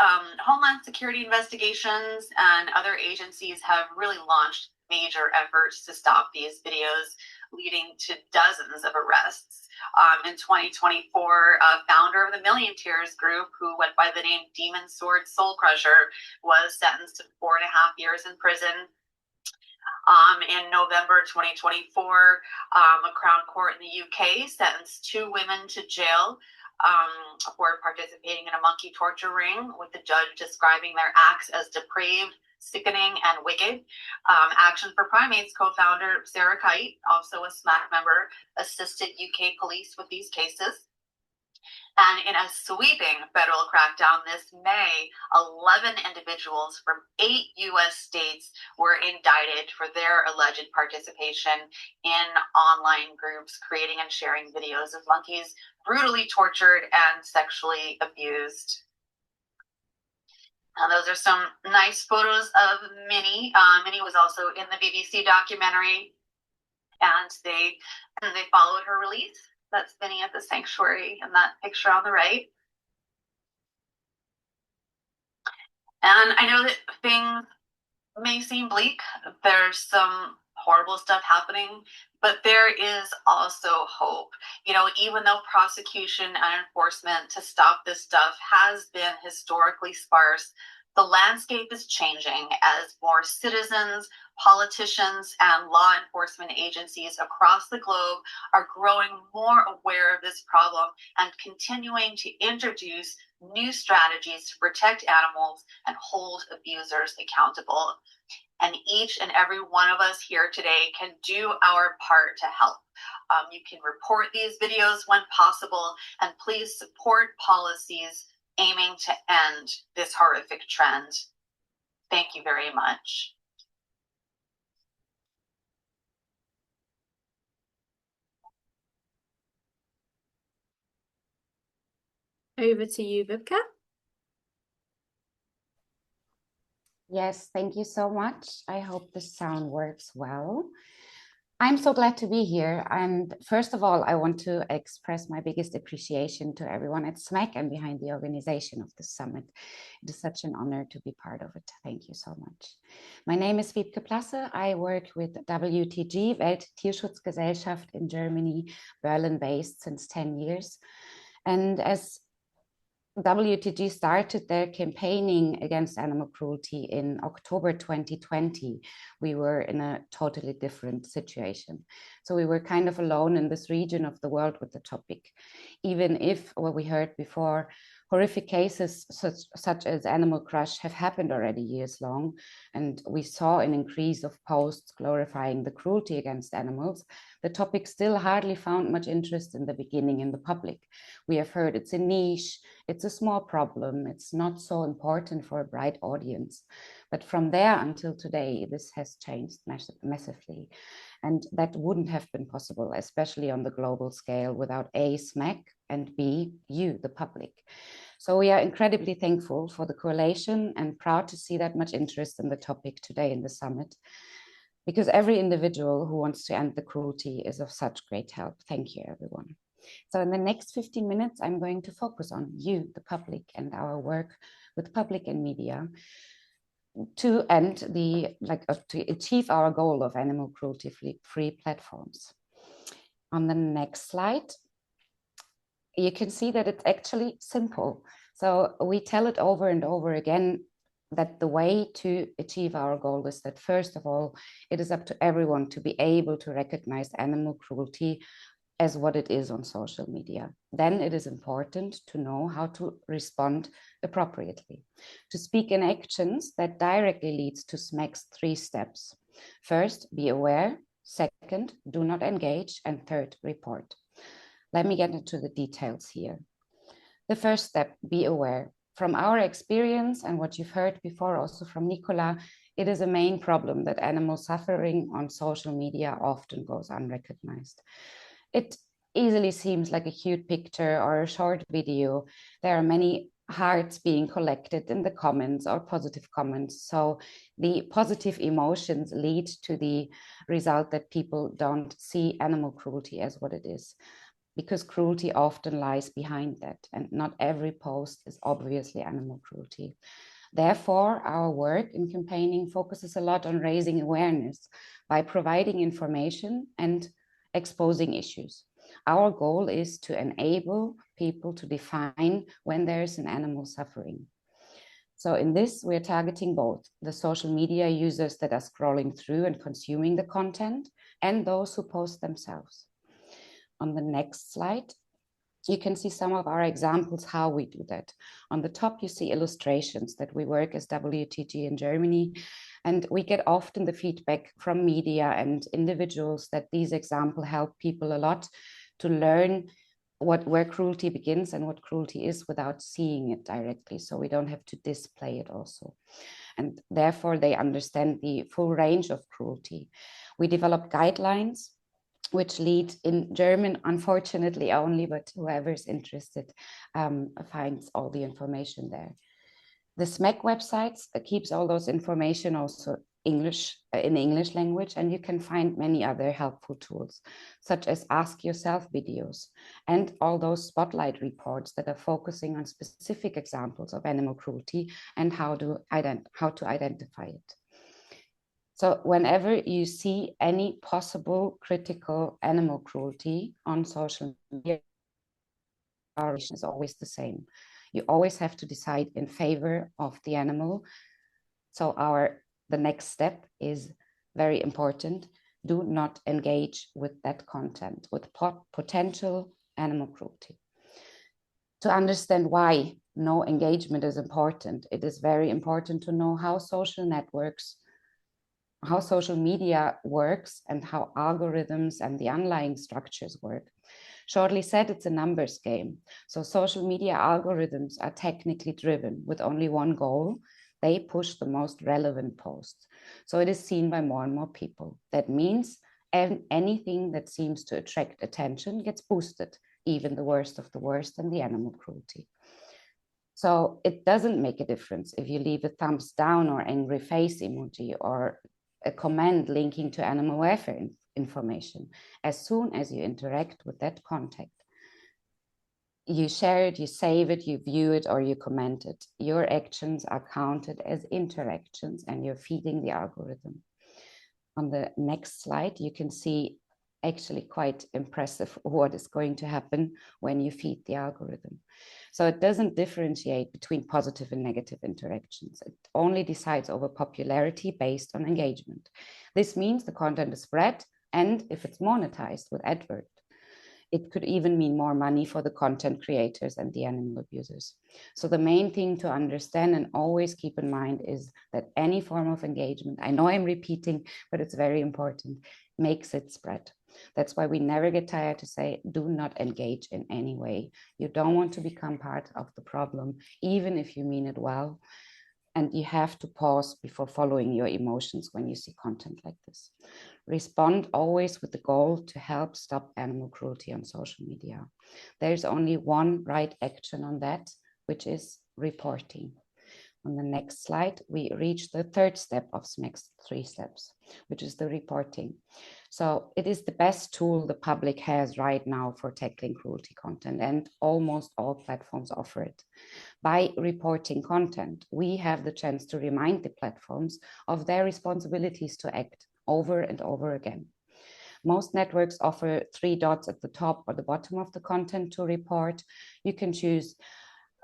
Homeland Security investigations and other agencies have really launched major efforts to stop these videos, leading to dozens of arrests. In 2024, a founder of the Million Tears group, who went by the name Demon Sword Soul Crusher, was sentenced to 4.5 years in prison. In November 2024, a Crown Court in the UK sentenced 2 women to jail for participating in a monkey torture ring, with the judge describing their acts as depraved, sickening, and wicked. Action for Primates co-founder Sarah Kite, also a SMACC member, assisted UK police with these cases. And in a sweeping federal crackdown this May, 11 individuals from 8 U.S. states were indicted for their alleged participation in online groups creating and sharing videos of monkeys brutally tortured and sexually abused. And those are some nice photos of Minnie. Minnie was also in the BBC documentary, and they followed her release. That's Minnie at the sanctuary in that picture on the right. And I know that things may seem bleak. There's some horrible stuff happening, but there is also hope. You know, even though prosecution and enforcement to stop this stuff has been historically sparse, the landscape is changing as more citizens, politicians, and law enforcement agencies across the globe are growing more aware of this problem and continuing to introduce new strategies to protect animals and hold abusers accountable. And each and every one of us here today can do our part to help. You can report these videos when possible, and please support policies aiming to end this horrific trend. Thank you very much. Over to you, Vivka. Yes, thank you so much. I hope the sound works well. I'm so glad to be here. And first of all, I want to express my biggest appreciation to everyone at SMACC and behind the organization of the summit. It is such an honor to be part of it. Thank you so much. My name is Wiebke Plasse. I work with WTG, Welttierschutzgesellschaft in Germany, Berlin based since 10 years. And as WTG started their campaigning against animal cruelty in October 2020, we were in a totally different situation. So we were kind of alone in this region of the world with the topic, even if what we heard before, horrific cases such as Animal Crush have happened already years long, and we saw an increase of posts glorifying the cruelty against animals. The topic still hardly found much interest in the beginning in the public. We have heard it's a niche, it's a small problem, it's not so important for a bright audience. But from there until today, this has changed massively. And that wouldn't have been possible, especially on the global scale, without A, SMACC, and B, you, the public. So we are incredibly thankful for the correlation and proud to see that much interest in the topic today in the summit, because every individual who wants to end the cruelty is of such great help. Thank you, everyone. So in the next 15 minutes, I'm going to focus on you, the public, and our work with public and media to end to achieve our goal of animal cruelty-free platforms. On the next slide, you can see that it's actually simple. So we tell it over and over again that the way to achieve our goal is that, first of all, it is up to everyone to be able to recognize animal cruelty as what it is on social media. Then it is important to know how to respond appropriately, to speak in actions that directly leads to SMACC's 3 steps. First, be aware. Second, do not engage. And third, report. Let me get into the details here. The first step, be aware. From our experience and what you've heard before also from Nicola, it is a main problem that animal suffering on social media often goes unrecognized. It easily seems like a cute picture or a short video. There are many hearts being collected in the comments or positive comments. So the positive emotions lead to the result that people don't see animal cruelty as what it is, because cruelty often lies behind that, and not every post is obviously animal cruelty. Therefore, our work in campaigning focuses a lot on raising awareness by providing information and exposing issues. Our goal is to enable people to define when there is an animal suffering. So in this, we're targeting both the social media users that are scrolling through and consuming the content, and those who post themselves. On the next slide, you can see some of our examples how we do that. On the top, you see illustrations that we work as WTG in Germany, and we get often the feedback from media and individuals that these examples help people a lot to learn where cruelty begins and what cruelty is without seeing it directly. So we don't have to display it also. And therefore, they understand the full range of cruelty. We develop guidelines which lead in German, unfortunately only, but whoever's interested finds all the information there. The SMACC websites keeps all those information also English in English language, and you can find many other helpful tools, such as Ask Yourself videos and all those spotlight reports that are focusing on specific examples of animal cruelty and how to identify it. So whenever you see any possible critical animal cruelty on social media, our position is always the same. You always have to decide in favor of the animal. So the next step is very important. Do not engage with that content, with potential animal cruelty. To understand why no engagement is important, it is very important to know how social networks, how social media works, and how algorithms and the underlying structures work. Shortly said, it's a numbers game. So social media algorithms are technically driven with only one goal. They push the most relevant posts. So it is seen by more and more people. That means anything that seems to attract attention gets boosted, even the worst of the worst and the animal cruelty. So it doesn't make a difference if you leave a thumbs down or angry face emoji or a comment linking to animal welfare information. As soon as you interact with that content, you share it, you save it, you view it, or you comment it, your actions are counted as interactions and you're feeding the algorithm. On the next slide, you can see actually quite impressive what is going to happen when you feed the algorithm. So it doesn't differentiate between positive and negative interactions. It only decides over popularity based on engagement. This means the content is spread, and if it's monetized with advert, it could even mean more money for the content creators and the animal abusers. So the main thing to understand and always keep in mind is that any form of engagement, I know I'm repeating, but it's very important, makes it spread. That's why we never get tired to say, do not engage in any way. You don't want to become part of the problem, even if you mean it well. And you have to pause before following your emotions when you see content like this. Respond always with the goal to help stop animal cruelty on social media. There's only one right action on that, which is reporting. On the next slide, we reach the third step of SMACC's 3 steps, which is the reporting. So it is the best tool the public has right now for tackling cruelty content, and almost all platforms offer it. By reporting content, we have the chance to remind the platforms of their responsibilities to act over and over again. Most networks offer 3 dots at the top or the bottom of the content to report. You can choose,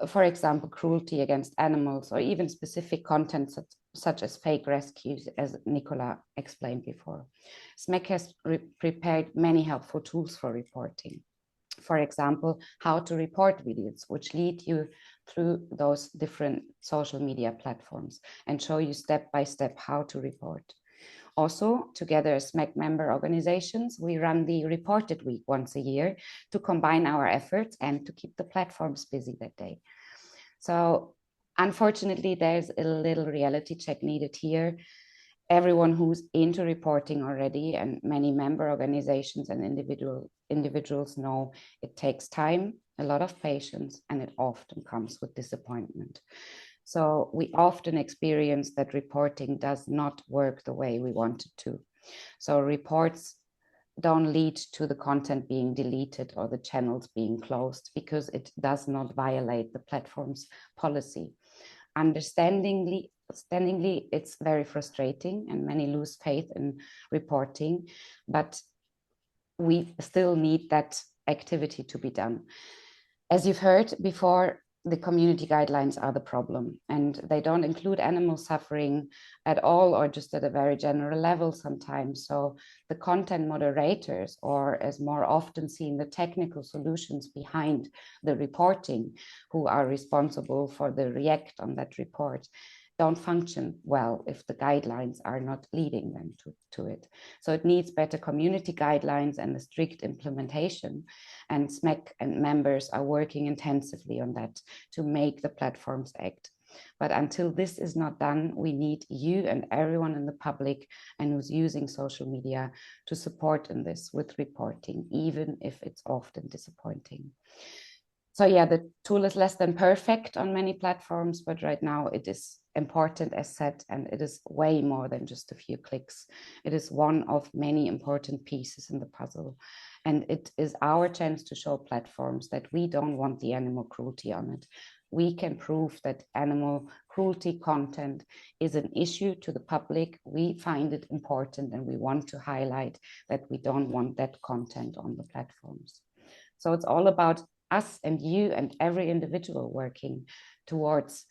for example, cruelty against animals, or even specific content such as fake rescues, as Nicola explained before. SMACC has prepared many helpful tools for reporting. For example, how to report videos, which lead you through those different social media platforms and show you step by step how to report. Also, together as SMACC member organizations, we run the Reported Week once a year to combine our efforts and to keep the platforms busy that day. So unfortunately, there's a little reality check needed here. Everyone who's into reporting already, and many member organizations and individuals know it takes time, a lot of patience, and it often comes with disappointment. So we often experience that reporting does not work the way we want it to. So reports don't lead to the content being deleted or the channels being closed because it does not violate the platform's policy. Understandingly, it's very frustrating and many lose faith in reporting, but we still need that activity to be done. As you've heard before, the community guidelines are the problem, and they don't include animal suffering at all, or just at a very general level sometimes. So the content moderators, or as more often seen, the technical solutions behind the reporting, who are responsible for the react on that report, don't function well if the guidelines are not leading them to it. So it needs better community guidelines and a strict implementation. And SMACC and members are working intensively on that to make the platforms act. But until this is not done, we need you and everyone in the public and who's using social media to support in this with reporting, even if it's often disappointing. So yeah, the tool is less than perfect on many platforms, but right now it is important as said, and it is way more than just a few clicks. It is one of many important pieces in the puzzle. And it is our chance to show platforms that we don't want the animal cruelty on it. We can prove that animal cruelty content is an issue to the public. We find it important and we want to highlight that we don't want that content on the platforms. So it's all about us and you and every individual working towards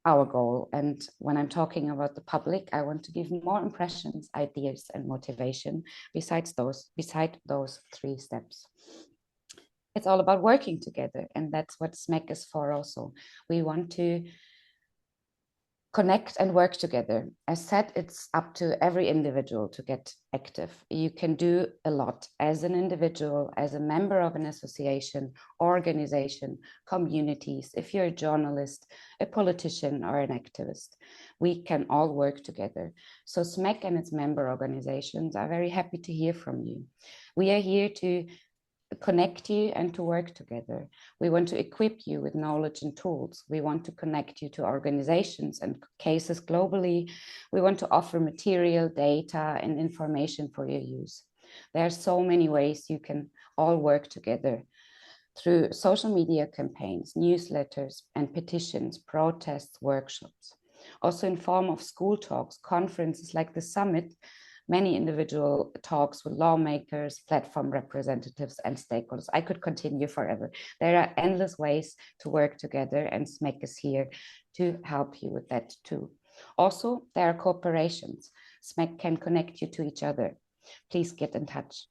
our goal. And when I'm talking about the public, I want to give more impressions, ideas, and motivation beside those 3 steps. It's all about working together, and that's what SMACC is for also. We want to connect and work together. As said, it's up to every individual to get active. You can do a lot as an individual, as a member of an association, organization, communities. If you're a journalist, a politician, or an activist, we can all work together. So SMACC and its member organizations are very happy to hear from you. We are here to connect you and to work together. We want to equip you with knowledge and tools. We want to connect you to organizations and cases globally. We want to offer material, data, and information for your use. There are so many ways you can all work together through social media campaigns, newsletters, and petitions, protests, workshops. Also in form of school talks, conferences like the summit, many individual talks with lawmakers, platform representatives, and stakeholders. I could continue forever. There are endless ways to work together, and SMACC is here to help you with that too. Also, there are cooperations. SMACC can connect you to each other. Please get in touch.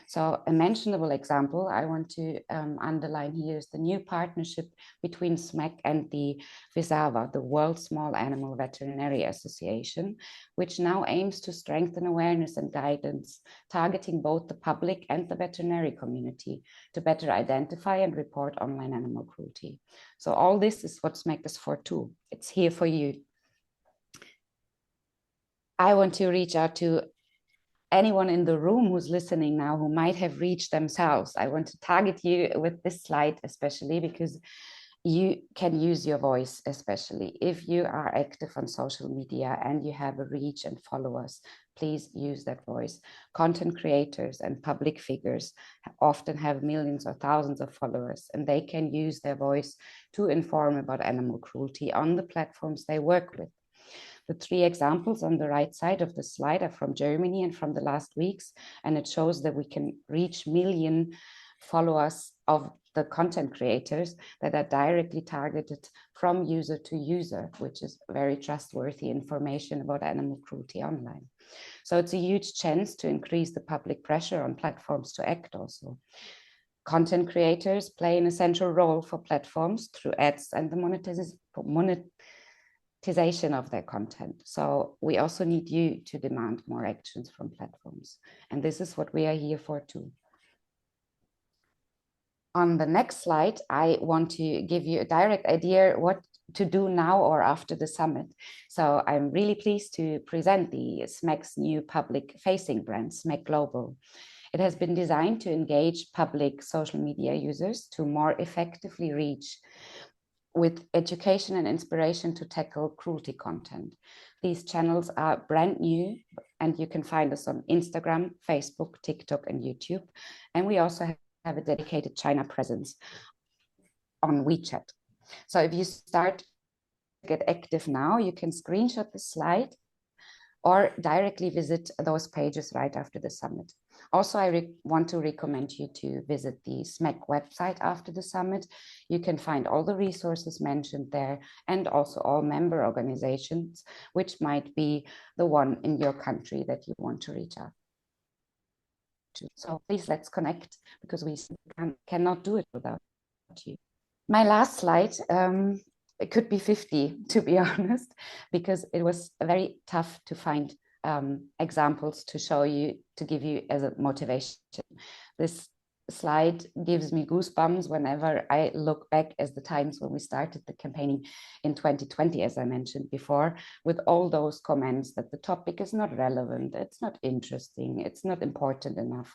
So a mentionable example I want to underline here is the new partnership between SMACC and the WISAVA, the World Small Animal Veterinary Association, which now aims to strengthen awareness and guidance, targeting both the public and the veterinary community to better identify and report online animal cruelty. So all this is what SMACC is for too. It's here for you. I want to reach out to anyone in the room who's listening now who might have reached themselves. I want to target you with this slide, especially because you can use your voice, especially if you are active on social media and you have a reach and followers. Please use that voice. Content creators and public figures often have millions or thousands of followers, and they can use their voice to inform about animal cruelty on the platforms they work with. The 3 examples on the right side of the slide are from Germany and from the last weeks, and it shows that we can reach million followers of the content creators that are directly targeted from user to user, which is very trustworthy information about animal cruelty online. So it's a huge chance to increase the public pressure on platforms to act also. Content creators play an essential role for platforms through ads and the monetization of their content. So we also need you to demand more actions from platforms. And this is what we are here for too. On the next slide, I want to give you a direct idea what to do now or after the summit. So I'm really pleased to present the SMACC's new public-facing brand, SMACC Global. It has been designed to engage public social media users to more effectively reach with education and inspiration to tackle cruelty content. These channels are brand new, and you can find us on Instagram, Facebook, TikTok, and YouTube. And we also have a dedicated China presence on WeChat. So if you start to get active now, you can screenshot the slide or directly visit those pages right after the summit. Also, I want to recommend you to visit the SMACC website after the summit. You can find all the resources mentioned there and also all member organizations, which might be the one in your country that you want to reach out to. So please, let's connect, because we cannot do it without you. My last slide, it could be 50, to be honest, because it was very tough to find examples to show you, to give you as a motivation. This slide gives me goosebumps whenever I look back as the times when we started the campaigning in 2020, as I mentioned before, with all those comments that the topic is not relevant, it's not interesting, it's not important enough.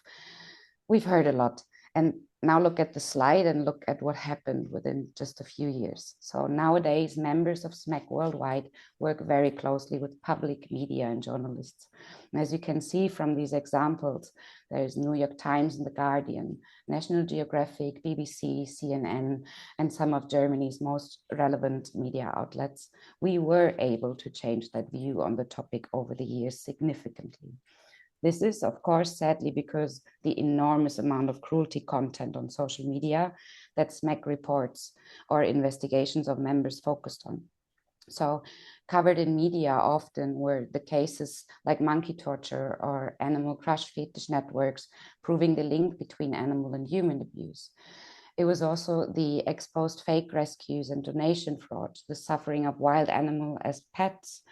We've heard a lot. And now look at the slide and look at what happened within just a few years. So nowadays, members of SMACC worldwide work very closely with public media and journalists. And as you can see from these examples, there is New York Times and The Guardian, National Geographic, BBC, CNN, and some of Germany's most relevant media outlets. We were able to change that view on the topic over the years significantly. This is, of course, sadly because the enormous amount of cruelty content on social media that SMACC reports or investigations of members focused on. So covered in media often were the cases like monkey torture or animal crush fetish networks, proving the link between animal and human abuse. It was also the exposed fake rescues and donation fraud, the suffering of wild animals as pets,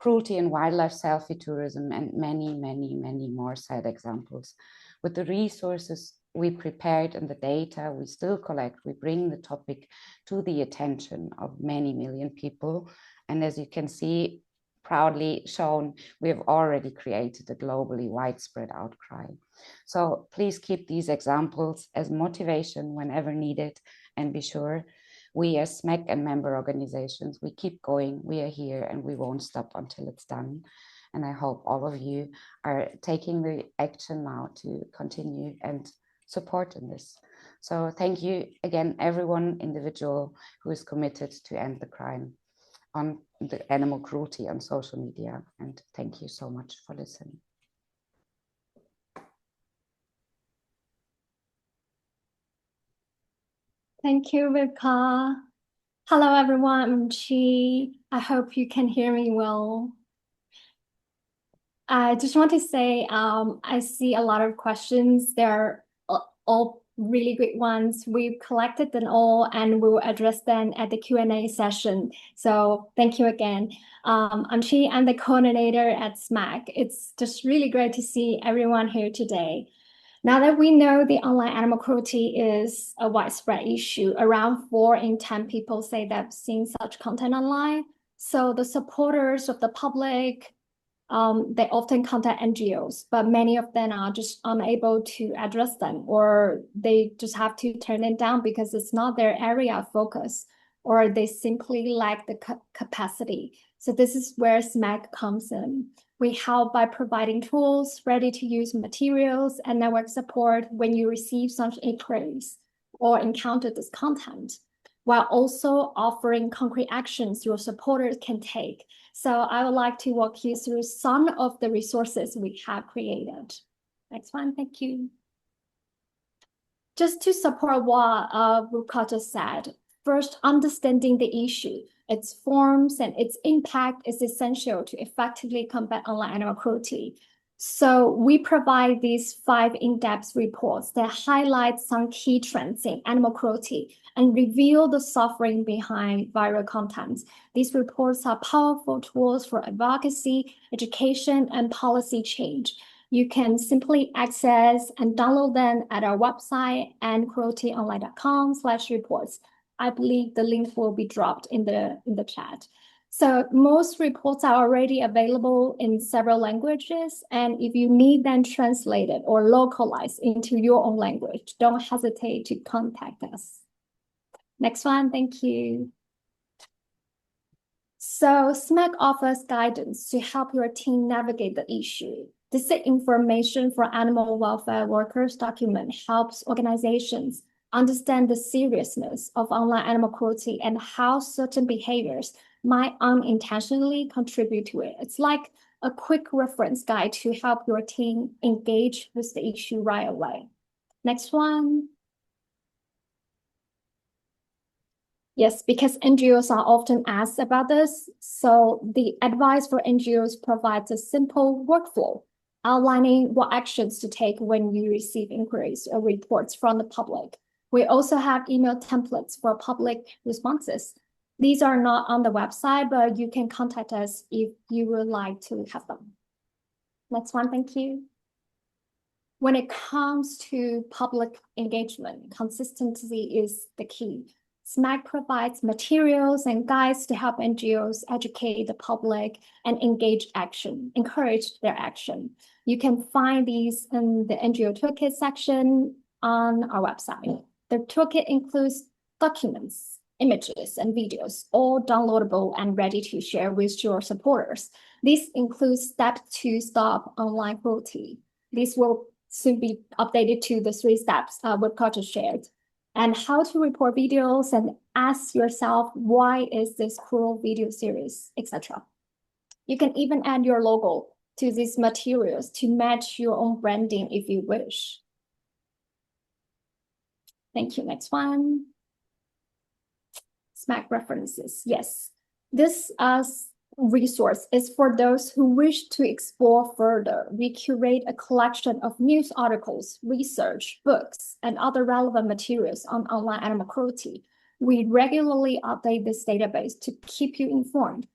cruelty and wildlife selfie tourism, and many, many, many more sad examples. With the resources we prepared and the data we still collect, we bring the topic to the attention of many million people. And as you can see, proudly shown, we have already created a globally widespread outcry. So please keep these examples as motivation whenever needed, and be sure we as SMACC and member organizations, we keep going, we are here, and we won't stop until it's done. And I hope all of you are taking the action now to continue and support in this. So thank you again, everyone individual who is committed to end the crime on the animal cruelty on social media. And thank you so much for listening. Thank you, Vivka. Hello, everyone. I'm Chi. I hope you can hear me well. I just want to say, I see a lot of questions. They're all really great ones. We've collected them all and we will address them at the Q&A session. So thank you again. I'm Chi. I'm the coordinator at SMACC. It's just really great to see everyone here today. Now that we know the online animal cruelty is a widespread issue, around 4 in 10 people say they've seen such content online. So the supporters of the public, they often contact NGOs, but many of them are just unable to address them, or they just have to turn it down because it's not their area of focus, or they simply lack the capacity. So this is where SMACC comes in. We help by providing tools, ready-to-use materials, and network support when you receive such inquiries or encounter this content, while also offering concrete actions your supporters can take. So I would like to walk you through some of the resources we have created. Next one, thank you. Just to support what Vivka just said, first, understanding the issue, its forms and its impact is essential to effectively combat online animal cruelty. So we provide these 5 in-depth reports that highlight some key trends in animal cruelty and reveal the suffering behind viral content. These reports are powerful tools for advocacy, education, and policy change. You can simply access and download them at our website and crueltyonline.com/reports. I believe the link will be dropped in the chat. So most reports are already available in several languages. And if you need them translated or localized into your own language, don't hesitate to contact us. Next one, thank you. So SMACC offers guidance to help your team navigate the issue. This information for animal welfare workers document helps organizations understand the seriousness of online animal cruelty and how certain behaviors might unintentionally contribute to it. It's like a quick reference guide to help your team engage with the issue right away. Next one. Yes, because NGOs are often asked about this. So the advice for NGOs provides a simple workflow outlining what actions to take when you receive inquiries or reports from the public. We also have email templates for public responses. These are not on the website, but you can contact us if you would like to have them. Next one, thank you. When it comes to public engagement, consistency is the key. SMACC provides materials and guides to help NGOs educate the public and encourage their action. You can find these in the NGO Toolkit section on our website. The toolkit includes documents, images, and videos, all downloadable and ready to share with your supporters. This includes steps to stop online cruelty. This will soon be updated to the 3 steps Woodcock just shared. And how to report videos and ask yourself, why is this cruel video series, etc. You can even add your logo to these materials to match your own branding if you wish. Thank you. Next one. SMACC references. Yes, this resource is for those who wish to explore further. We curate a collection of news articles, research, books, and other relevant materials on online animal cruelty. We regularly update this database to keep you informed.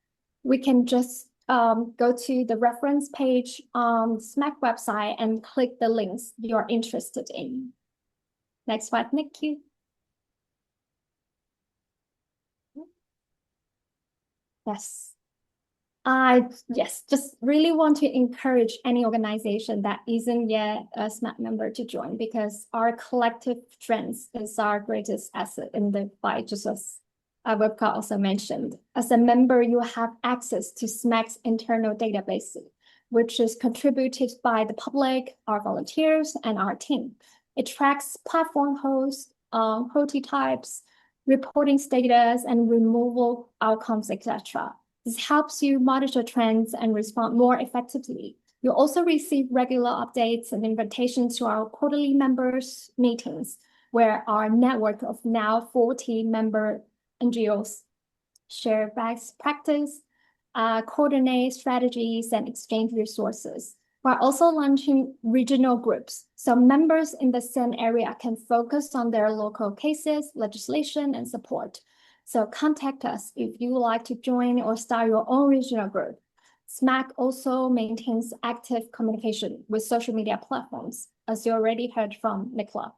We can just go to the reference page on SMACC website and click the links you're interested in. Next slide, thank you. Yes. Just really want to encourage any organization that isn't yet a SMACC member to join, because our collective strength is our greatest asset in the fight, just as Woodcock also mentioned. As a member, you have access to SMACC's internal database, which is contributed by the public, our volunteers, and our team. It tracks platform hosts, cruelty types, reporting status, and removal outcomes, etc. This helps you monitor trends and respond more effectively. You also receive regular updates and invitations to our quarterly members meetings, where our network of now 40 member NGOs share best practice, coordinate strategies, and exchange resources. We're also launching regional groups, so members in the same area can focus on their local cases, legislation, and support. So contact us if you would like to join or start your own regional group. SMACC also maintains active communication with social media platforms, as you already heard from Nicola,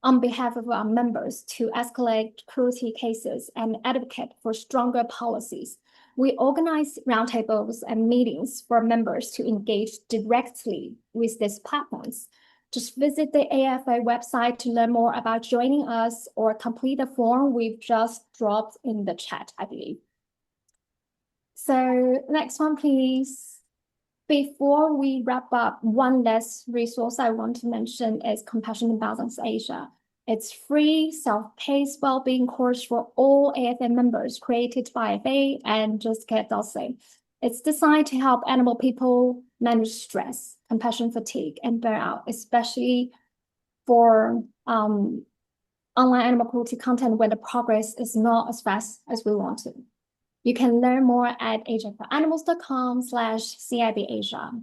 on behalf of our members to escalate cruelty cases and advocate for stronger policies. We organize roundtables and meetings for members to engage directly with these platforms. Just visit the AFA website to learn more about joining us, or complete the form we've just dropped in the chat, I believe. So next one, please. Before we wrap up, one last resource I want to mention is Compassion and Balance Asia. It's free, self-paced well-being course for all AFA members, created by AFA and Just Cat Dulce. It's designed to help animal people manage stress, compassion fatigue, and burnout, especially for online animal cruelty content when the progress is not as fast as we want to. You can learn more at agentforanimals.com/CIB Asia.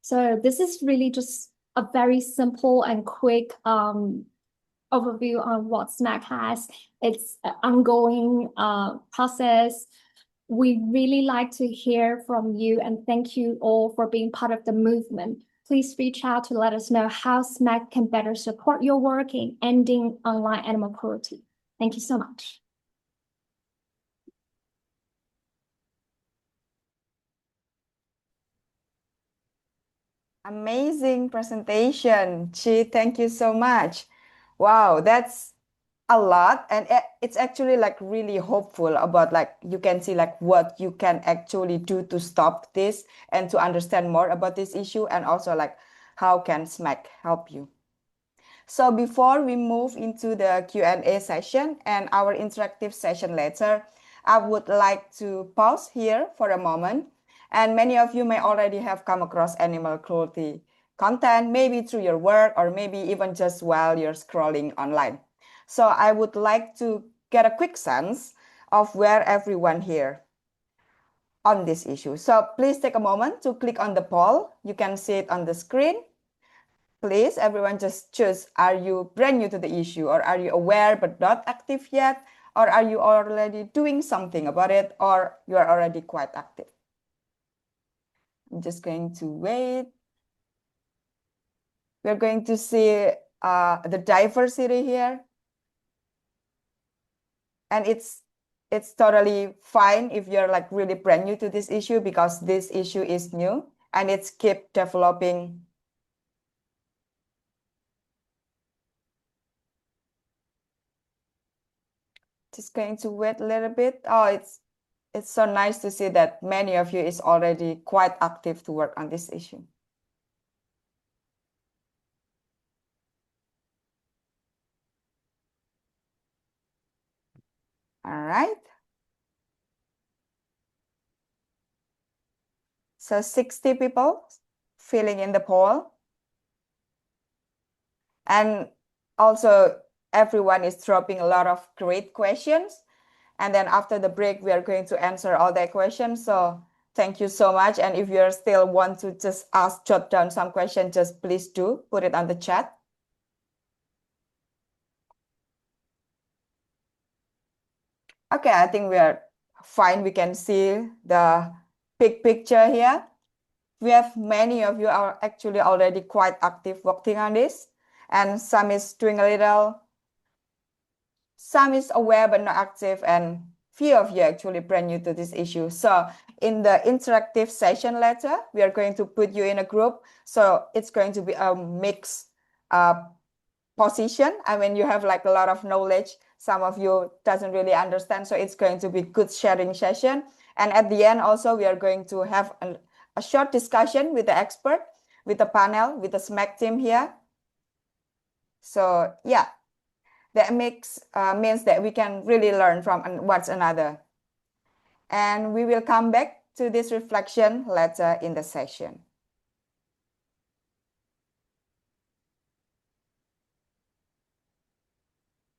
So this is really just a very simple and quick overview on what SMACC has. It's an ongoing process. We really like to hear from you, and thank you all for being part of the movement. Please reach out to let us know how SMACC can better support your work in ending online animal cruelty. Thank you so much. Amazing presentation, Chi. Thank you so much. Wow, that's a lot, and it's actually like really hopeful about, like, you can see like what you can actually do to stop this and to understand more about this issue, and also like how can SMACC help you. So before we move into the Q&A session and our interactive session later, I would like to pause here for a moment. And many of you may already have come across animal cruelty content, maybe through your work or maybe even just while you're scrolling online. So I would like to get a quick sense of where everyone here on this issue. So please take a moment to click on the poll. You can see it on the screen. Please, everyone, just choose, are you brand new to the issue, or are you aware but not active yet? Or are you already doing something about it, or you are already quite active? I'm just going to wait. We're going to see the diversity here. And it's totally fine if you're like really brand new to this issue, because this issue is new and it's keep developing Just going to wait a little bit. Oh, it's so nice to see that many of you is already quite active to work on this issue. All right. So 60 people filling in the poll. And also everyone is dropping a lot of great questions. And then after the break, we are going to answer all their questions. So thank you so much. And if you still want to just jot down some questions, just please do put it on the chat. Okay, I think we are fine. We can see the big picture here. We have many of you are actually already quite active working on this. And some is doing a little, some is aware but not active, and few of you actually brand new to this issue. So in the interactive session later, we are going to put you in a group. So it's going to be a mixed position. I mean, you have like a lot of knowledge. Some of you doesn't really understand. So it's going to be good sharing session. And at the end also, we are going to have a short discussion with the expert, with the panel, with the SMACC team here. So yeah, that means that we can really learn from one another. And we will come back to this reflection later in the session.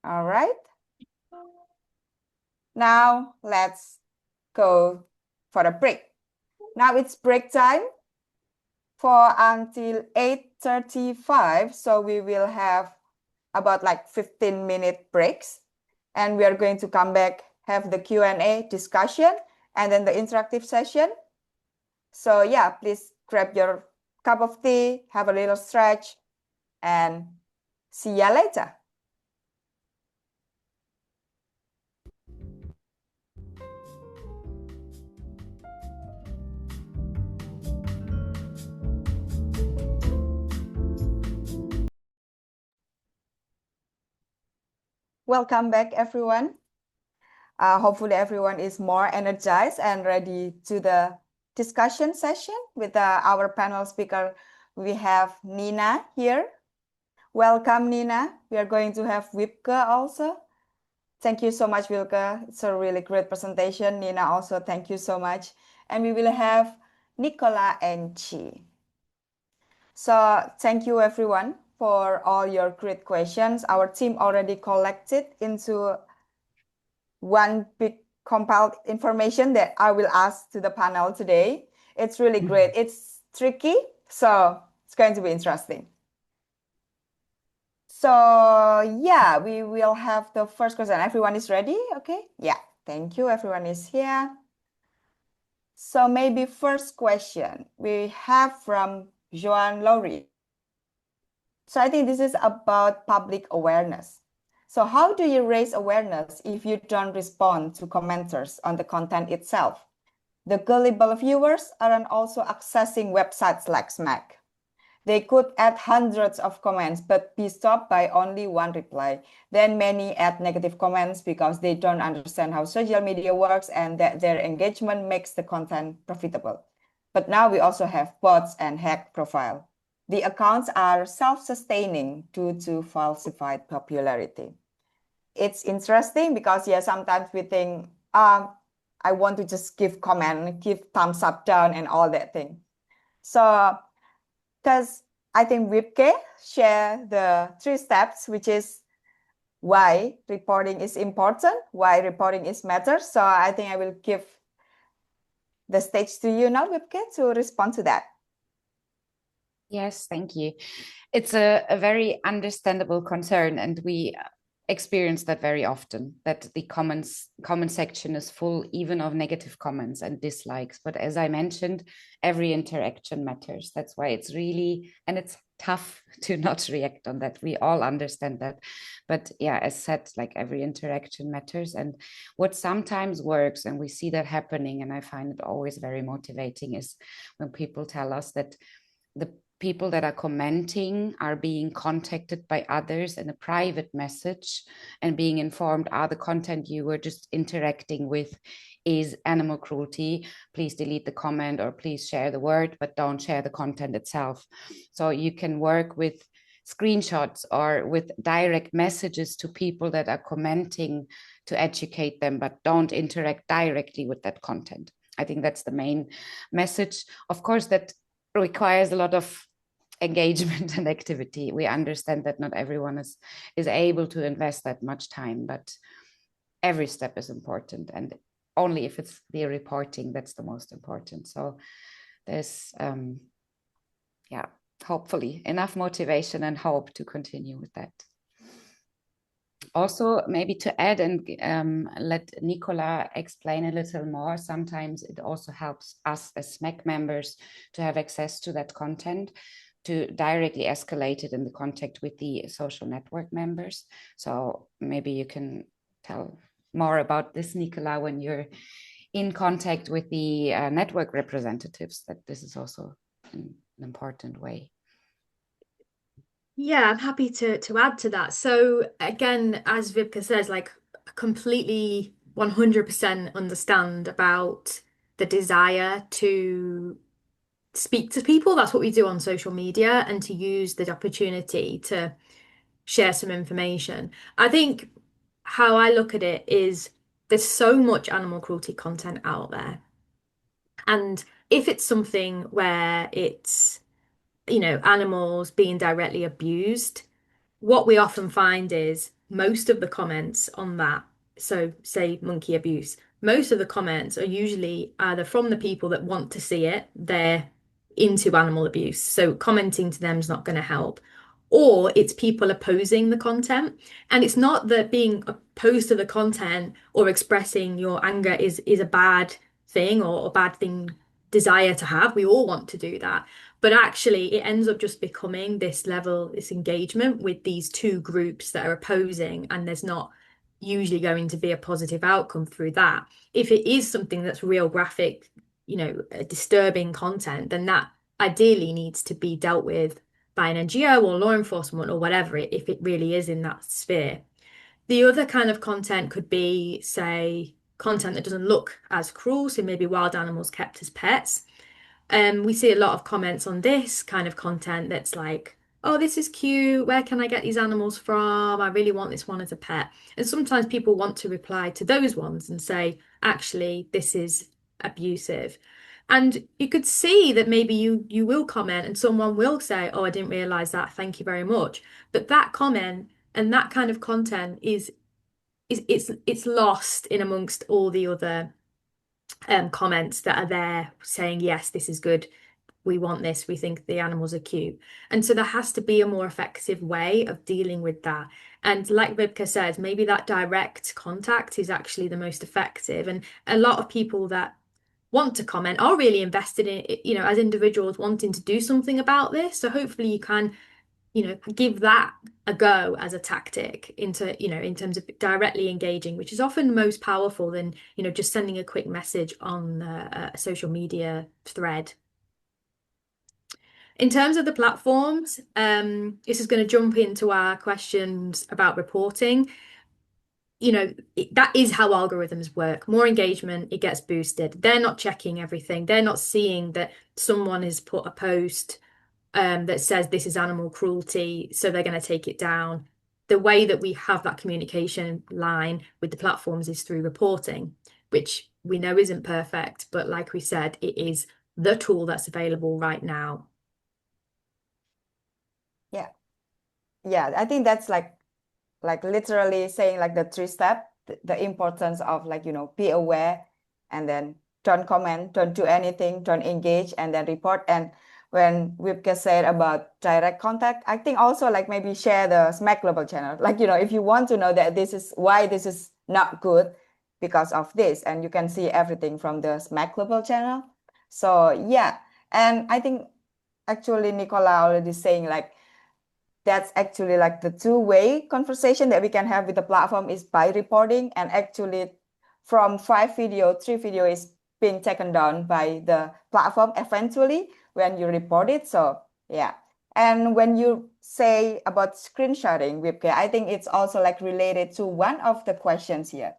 All right. Now let's go for a break. Now it's break time for until 8:35. So we will have about like 15-minute breaks. And we are going to come back, have the Q&A discussion, and then the interactive session. So yeah, please grab your cup of tea, have a little stretch, and see ya later. Welcome back, everyone. Hopefully everyone is more energized and ready to the discussion session with our panel speaker. We have Nina here. Welcome, Nina. We are going to have Wipke also. Thank you so much, Wilke. It's a really great presentation. Nina also, thank you so much. And we will have Nicola and Chi. So thank you everyone for all your great questions. Our team already collected into one big compiled information that I will ask to the panel today. It's really great. It's tricky, so it's going to be interesting. So yeah, we will have the first question. Everyone is ready? Okay. Yeah, thank you. Everyone is here. So maybe first question we have from Joan Lowry. So I think this is about public awareness. So how do you raise awareness if you don't respond to commenters on the content itself? The gullible viewers aren't also accessing websites like SMACC. They could add hundreds of comments, but be stopped by only one reply. Then many add negative comments because they don't understand how social media works and that their engagement makes the content profitable. But now we also have bots and hack profile. The accounts are self-sustaining due to falsified popularity. It's interesting because yeah, sometimes we think, I want to just give comment, give thumbs up, down, and all that thing. So because I think Wipke share the 3 steps, which is why reporting is important, why reporting is matters. So I think I will give the stage to you now, Wipke, to respond to that. Yes, thank you. It's a very understandable concern, and we experience that very often, that the comment section is full even of negative comments and dislikes. But as I mentioned, every interaction matters. That's why it's really, and it's tough to not react on that. We all understand that. But yeah, as said, like every interaction matters. And what sometimes works, and we see that happening, and I find it always very motivating, is when people tell us that the people that are commenting are being contacted by others in a private message and being informed, the content you were just interacting with is animal cruelty, please delete the comment or please share the word, but don't share the content itself. So you can work with screenshots or with direct messages to people that are commenting to educate them, but don't interact directly with that content. I think that's the main message. Of course, that requires a lot of engagement and activity. We understand that not everyone is able to invest that much time, but every step is important, and only if it's the reporting that's the most important. So there's hopefully enough motivation and hope to continue with that. Also, maybe to add and let Nicola explain a little more, sometimes it also helps us as SMACC members to have access to that content, to directly escalate it in the contact with the social network members. So maybe you can tell more about this, Nicola, when you're in contact with the network representatives, that this is also an important way. Yeah, I'm happy to add to that. So again, as Vibke says, like completely 100% understand about the desire to speak to people. That's what we do on social media, and to use the opportunity to share some information. I think how I look at it is there's so much animal cruelty content out there. And if it's something where it's, animals being directly abused, what we often find is most of the comments on that, so say monkey abuse, most of the comments are usually either from the people that want to see it, they're into animal abuse, so commenting to them is not going to help, or it's people opposing the content. And it's not that being opposed to the content or expressing your anger is a bad thing or a bad thing desire to have. We all want to do that. But actually, it ends up just becoming this engagement with these two groups that are opposing, and there's not usually going to be a positive outcome through that. If it is something that's real graphic, disturbing content, then that ideally needs to be dealt with by an NGO or law enforcement or whatever, if it really is in that sphere. The other kind of content could be, say, content that doesn't look as cruel, so maybe wild animals kept as pets. We see a lot of comments on this kind of content that's like, oh, this is cute. Where can I get these animals from? I really want this one as a pet. And sometimes people want to reply to those ones and say, actually, this is abusive. And you could see that maybe you will comment and someone will say, oh, I didn't realize that. Thank you very much. But that comment and that kind of content it's lost in amongst all the other comments that are there saying, yes, this is good, we want this, we think the animals are cute. And so there has to be a more effective way of dealing with that. And like Vibke says, maybe that direct contact is actually the most effective. And a lot of people that want to comment are really invested in it, as individuals wanting to do something about this. So hopefully you can give that a go as a tactic in terms of directly engaging, which is often most powerful than, just sending a quick message on a social media thread. In terms of the platforms, this is going to jump into our questions about reporting. That is how algorithms work. More engagement, it gets boosted. They're not checking everything. They're not seeing that someone has put a post that says this is animal cruelty, so they're going to take it down. The way that we have that communication line with the platforms is through reporting, which we know isn't perfect, but like we said, it is the tool that's available right now. Yeah, I think that's like literally saying like the 3-step, the importance of be aware, and then don't comment, don't do anything, don't engage, and then report. And when Vibke said about direct contact, I think also maybe share the SMACC Global channel. If you want to know that this is why this is not good because of this, and you can see everything from the SMACC Global channel. So yeah, and I think actually Nicola already saying that's actually the two-way conversation that we can have with the platform is by reporting. And actually from 5 video, 3 video is being taken down by the platform eventually when you report it. So Yeah. And when you say about screenshotting, Wipke, I think it's also like related to one of the questions here.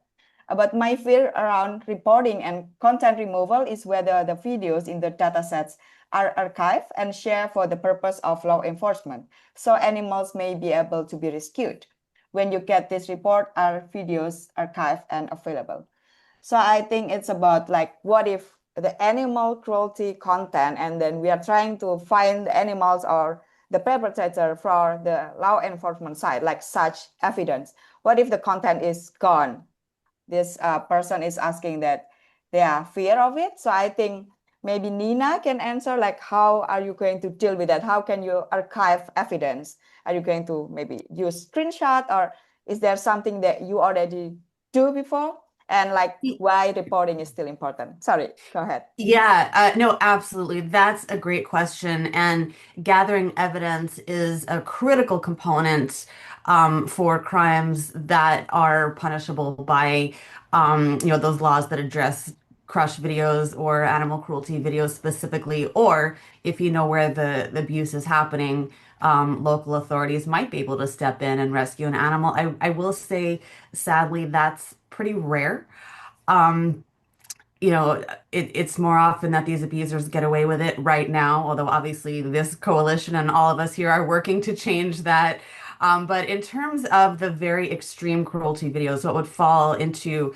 About my fear around reporting and content removal is whether the videos in the datasets are archived and shared for the purpose of law enforcement. So animals may be able to be rescued. When you get this report, are videos archived and available? So I think it's about like, what if the animal cruelty content, and then we are trying to find the animals or the perpetrator for the law enforcement side, like such evidence. What if the content is gone? This person is asking that they are fear of it. So I think maybe Nina can answer, like, how are you going to deal with that? How can you archive evidence? Are you going to maybe use screenshot, or is there something that you already do before? And like, why reporting is still important? Sorry, go ahead. Yeah, no, absolutely. That's a great question. And gathering evidence is a critical component for crimes that are punishable by, those laws that address crush videos or animal cruelty videos specifically, or if you know where the abuse is happening, local authorities might be able to step in and rescue an animal. I will say, sadly, that's pretty rare. Um, it's more often that these abusers get away with it right now, although obviously this coalition and all of us here are working to change that. But in terms of the very extreme cruelty videos, what would fall into,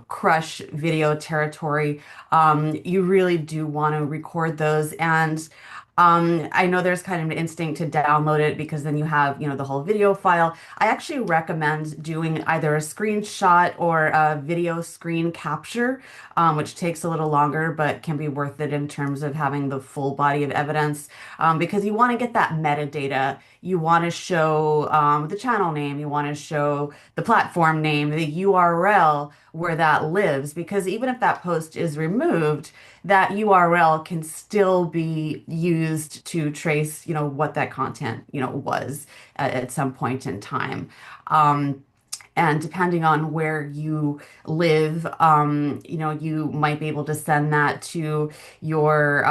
crush video territory, you really do want to record those. And I know there's kind of an instinct to download it because then you have, the whole video file. I actually recommend doing either a screenshot or a video screen capture, which takes a little longer but can be worth it in terms of having the full body of evidence, because you want to get that metadata. You want to show the channel name, you want to show the platform name, the URL where that lives, because even if that post is removed, that URL can still be used to trace, what that content, was at some point in time. And depending on where you live, you might be able to send that to your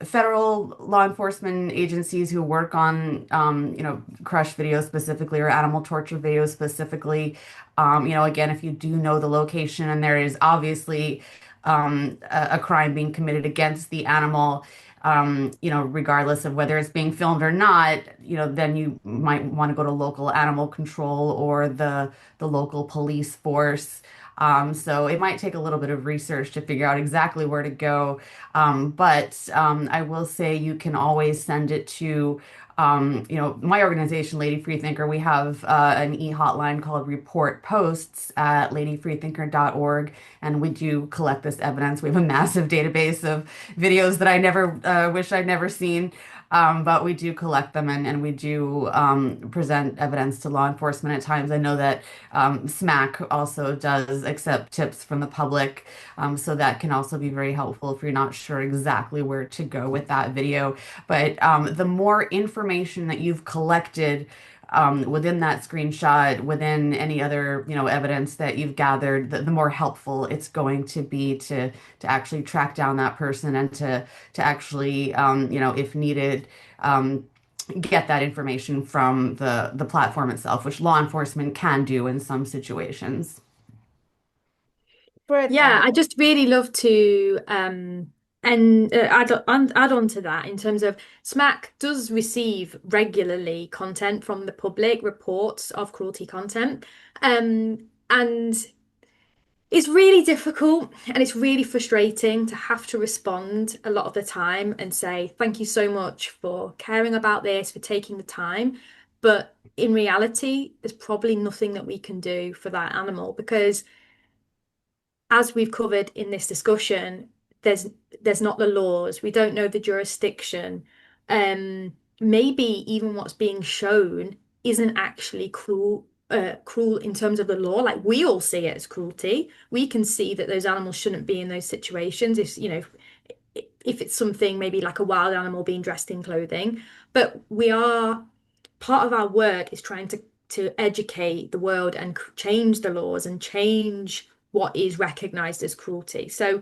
federal law enforcement agencies who work on, crush videos specifically or animal torture videos specifically. Again, if you do know the location and there is obviously a crime being committed against the animal, regardless of whether it's being filmed or not, then you might want to go to local animal control or the local police force. So it might take a little bit of research to figure out exactly where to go. But I will say you can always send it to, my organization, Lady Freethinker. We have an e-hotline called Report Posts at ladyfreethinker.org, and we do collect this evidence. We have a massive database of videos that I never wish I'd never seen. But we do collect them, and we do present evidence to law enforcement at times. I know that SMACC also does accept tips from the public, so that can also be very helpful if you're not sure exactly where to go with that video. But the more information that you've collected within that screenshot, within any other, evidence that you've gathered, the more helpful it's going to be to actually track down that person and to actually, if needed, get that information from the platform itself, which law enforcement can do in some situations. Great. Yeah, I just really love to and add on to that in terms of SMACC does receive regularly content from the public, reports of cruelty content. And it's really difficult and it's really frustrating to have to respond a lot of the time and say, thank you so much for caring about this, for taking the time. But in reality, there's probably nothing that we can do for that animal because as we've covered in this discussion, there's not the laws. We don't know the jurisdiction. Maybe even what's being shown isn't actually cruel in terms of the law. Like we all see it as cruelty. We can see that those animals shouldn't be in those situations. If it's something maybe like a wild animal being dressed in clothing, but we are part of our work is trying to educate the world and change the laws and change what is recognized as cruelty. So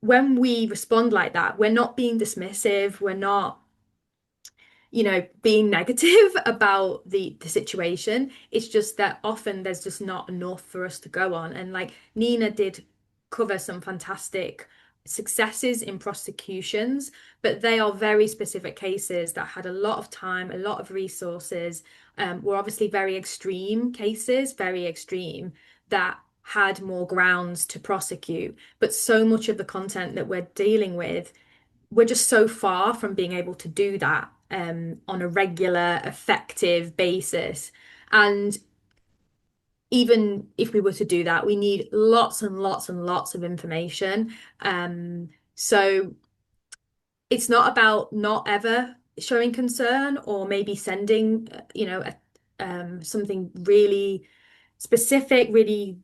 when we respond like that, we're not being dismissive, we're not being negative about the situation. It's just that often there's just not enough for us to go on. And like Nina did cover some fantastic successes in prosecutions, but they are very specific cases that had a lot of time, a lot of resources, were obviously very extreme cases, very extreme, that had more grounds to prosecute. But so much of the content that we're dealing with, we're just so far from being able to do that on a regular, effective basis. And even if we were to do that, we need lots and lots and lots of information. So it's not about not ever showing concern or maybe sending, something really specific, really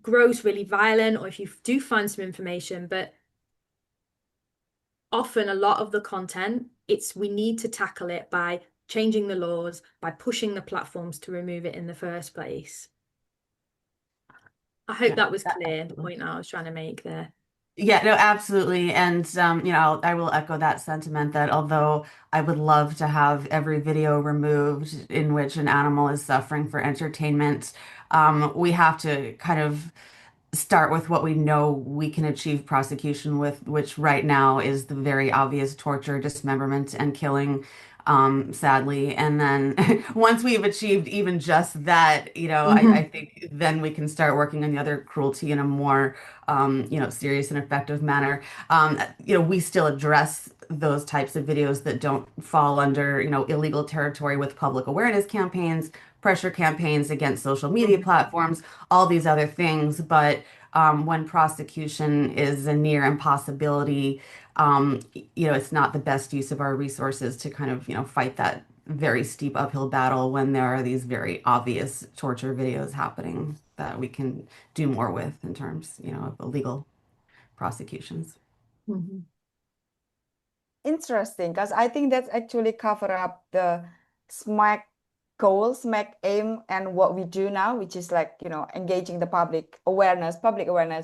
gross, really violent, or if you do find some information, but often a lot of the content, we need to tackle it by changing the laws, by pushing the platforms to remove it in the first place. I hope that was clear, the point I was trying to make there. Yeah, no, absolutely. And I will echo that sentiment that although I would love to have every video removed in which an animal is suffering for entertainment, we have to kind of start with what we know we can achieve prosecution with, which right now is the very obvious torture, dismemberment, and killing, sadly. And then once we've achieved even just that, I think then we can start working on the other cruelty in a more, serious and effective manner. We still address those types of videos that don't fall under, illegal territory with public awareness campaigns, pressure campaigns against social media platforms, all these other things. But when prosecution is a near impossibility, it's not the best use of our resources to kind of, fight that very steep uphill battle when there are these very obvious torture videos happening that we can do more with in terms, of illegal prosecutions. Interesting, because I think that's actually cover up the SMACC goals, SMACC aim, and what we do now, which is like, engaging the public awareness,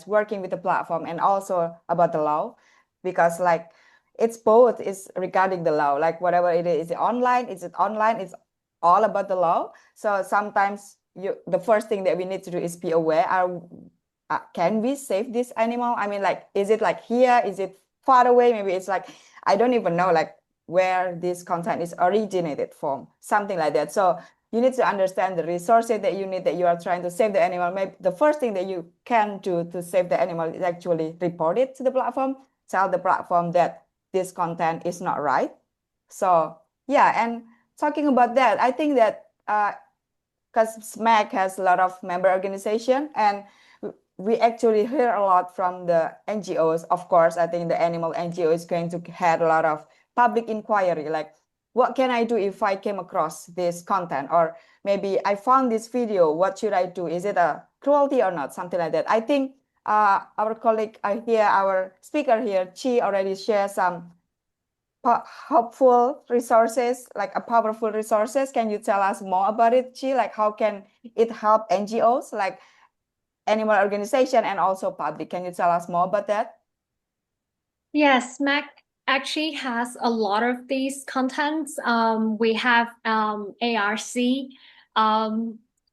working with the platform, and also about the law, because like it's both is regarding the law, like whatever it is it online, it's all about the law. So sometimes the first thing that we need to do is be aware, can we save this animal? I mean, like, is it like here? Is it far away? Maybe it's like, I don't even know like where this content is originated from, something like that. So you need to understand the resources that you need, that you are trying to save the animal. Maybe the first thing that you can do to save the animal is actually report it to the platform, tell the platform that this content is not right. So yeah, and talking about that, I think that because SMACC has a lot of member organization, and we actually hear a lot from the NGOs. Of course, I think the animal NGO is going to have a lot of public inquiry, like, what can I do if I came across this content? Or maybe I found this video, what should I do? Is it a cruelty or not? Something like that. I think our colleague here, our speaker here, Chi, already shared some helpful resources, like a powerful resources. Can you tell us more about it, Chi? Like, how can it help NGOs, like animal organization, and also public? Can you tell us more about that? Yes, SMACC actually has a lot of these contents. We have ARC.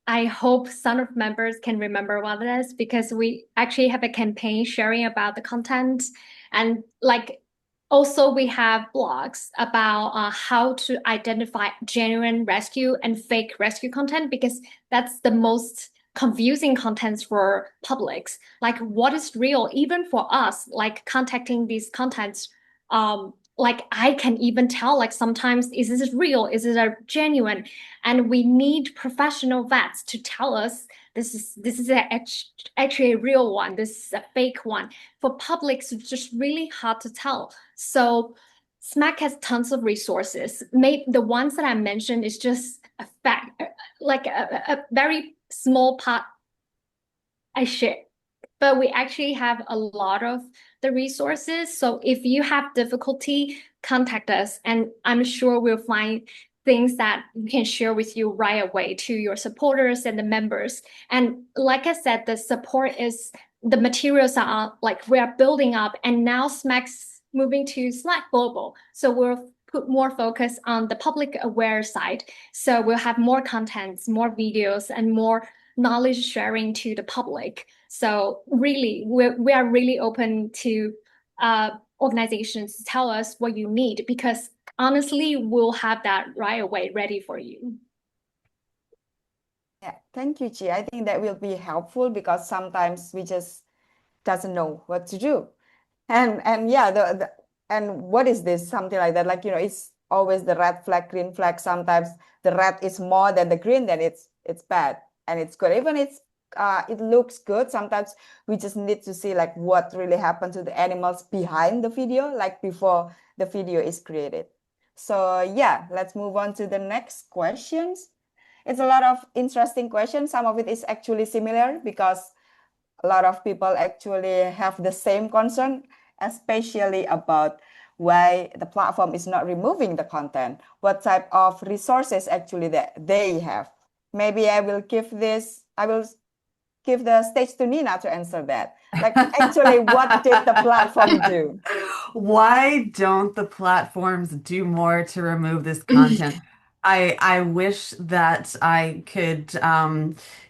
I hope some of members can remember what it is, because we actually have a campaign sharing about the content. And like also we have blogs about how to identify genuine rescue and fake rescue content, because that's the most confusing contents for publics. Like, what is real, even for us, like contacting these contents, like I can even tell, like sometimes, is this real? Is it a genuine? And we need professional vets to tell us this is actually a real one, this is a fake one. For publics, it's just really hard to tell. So SMACC has tons of resources. Maybe the ones that I mentioned is just a fact, like a very small part I share. But we actually have a lot of the resources. So if you have difficulty, contact us, and I'm sure we'll find things that we can share with you right away to your supporters and the members. And like I said, the support is, the materials are like we are building up, and now SMACC's moving to SMACC Global. So we're put more focus on the public aware side. So we'll have more contents, more videos, and more knowledge sharing to the public. So really, we are really open to organizations to tell us what you need, because honestly, we'll have that right away ready for you. Yeah, thank you, Chi. I think that will be helpful because sometimes we just doesn't know what to do. And yeah, and what is this? Something like that. Like, it's always the red flag, green flag. Sometimes the red is more than the green, then it's bad and it's good. Even it looks good. Sometimes we just need to see like what really happened to the animals behind the video, like before the video is created. So yeah, let's move on to the next questions. It's a lot of interesting questions. Some of it is actually similar because a lot of people actually have the same concern, especially about why the platform is not removing the content, what type of resources actually that they have. Maybe I will give the stage to Nina to answer that. Like, actually, what did the platform do? Why don't the platforms do more to remove this content? I wish that I could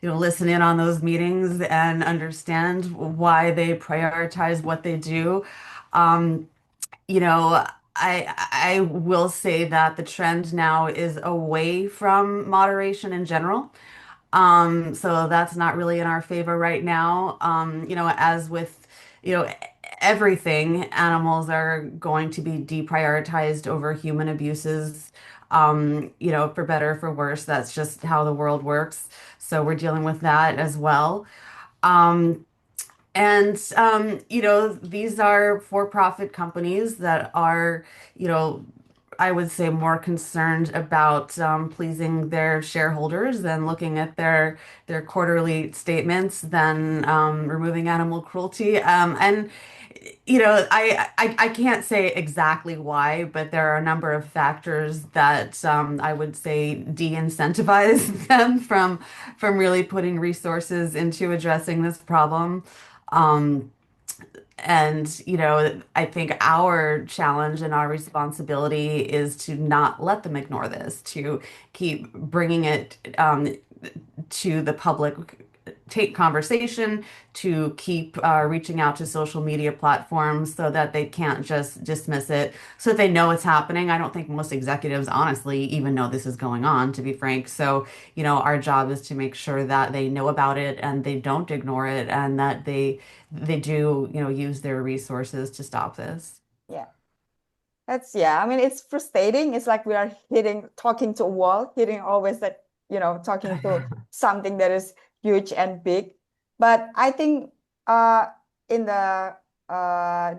listen in on those meetings and understand why they prioritize what they do. Um, you know, I will say that the trend now is away from moderation in general. So that's not really in our favor right now. As with, everything, animals are going to be deprioritized over human abuses. For better or for worse, that's just how the world works. So we're dealing with that as well. Um, these are for-profit companies that are, I would say more concerned about pleasing their shareholders than looking at their quarterly statements than removing animal cruelty. I can't say exactly why, but there are a number of factors that I would say de-incentivize them from really putting resources into addressing this problem. Um, I think our challenge and our responsibility is to not let them ignore this, to keep bringing it to the public, take conversation, to keep reaching out to social media platforms so that they can't just dismiss it, so that they know it's happening. I don't think most executives, honestly, even know this is going on, to be frank. So, our job is to make sure that they know about it and they don't ignore it, and that they do, use their resources to stop this. Yeah. Yeah, I mean, it's frustrating. It's like we are talking to a wall, hitting always that, talking to something that is huge and big. But I think in the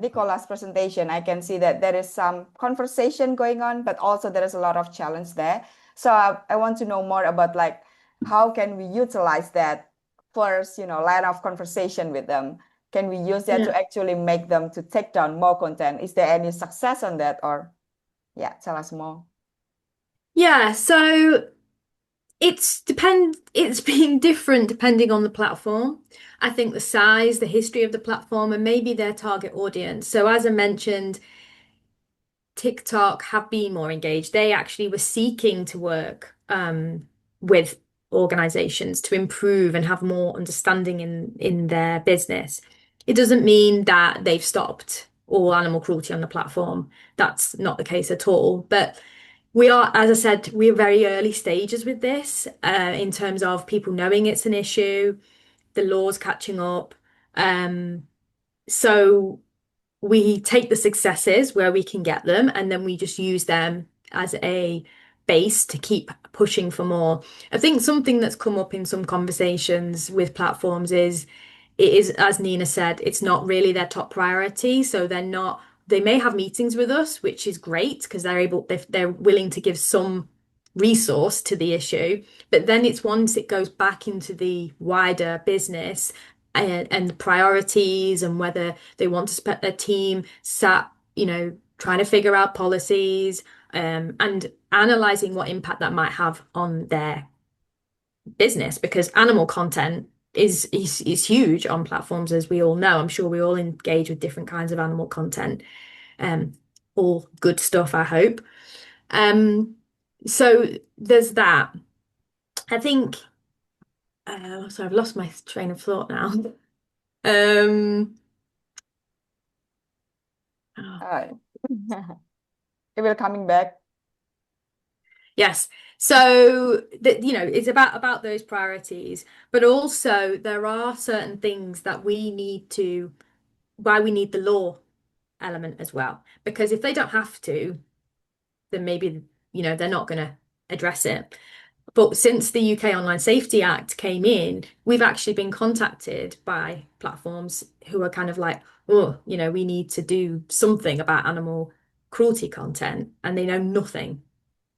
Nicola's presentation, I can see that there is some conversation going on, but also there is a lot of challenge there. So I want to know more about like, how can we utilize that first, line of conversation with them? Can we use that Yeah. to actually make them to take down more content? Is there any success on that? Or yeah, tell us more. Yeah, so it's being different depending on the platform. I think the size, the history of the platform, and maybe their target audience. So as I mentioned, TikTok have been more engaged. They actually were seeking to work with organizations to improve and have more understanding in their business. It doesn't mean that they've stopped all animal cruelty on the platform. That's not the case at all. But we are, as I said, we're very early stages with this in terms of people knowing it's an issue, the laws catching up. So we take the successes where we can get them, and then we just use them as a base to keep pushing for more. I think something that's come up in some conversations with platforms is it is, as Nina said, it's not really their top priority. So they may have meetings with us, which is great because they're willing to give some resource to the issue. But then it's once it goes back into the wider business and priorities and whether they want to spend their team sat, trying to figure out policies and analyzing what impact that might have on their business, because animal content is huge on platforms, as we all know. I'm sure we all engage with different kinds of animal content, all good stuff, I hope. So there's that. I think, so I've lost my train of thought now. Um, oh, Uh, it will coming back. yes. So that, it's about those priorities, but also there are certain things that why we need the law element as well. Because if they don't have to, then maybe, they're not going to address it. But since the UK Online Safety Act came in, we've actually been contacted by platforms who are kind of like, oh, we need to do something about animal cruelty content, and they know nothing.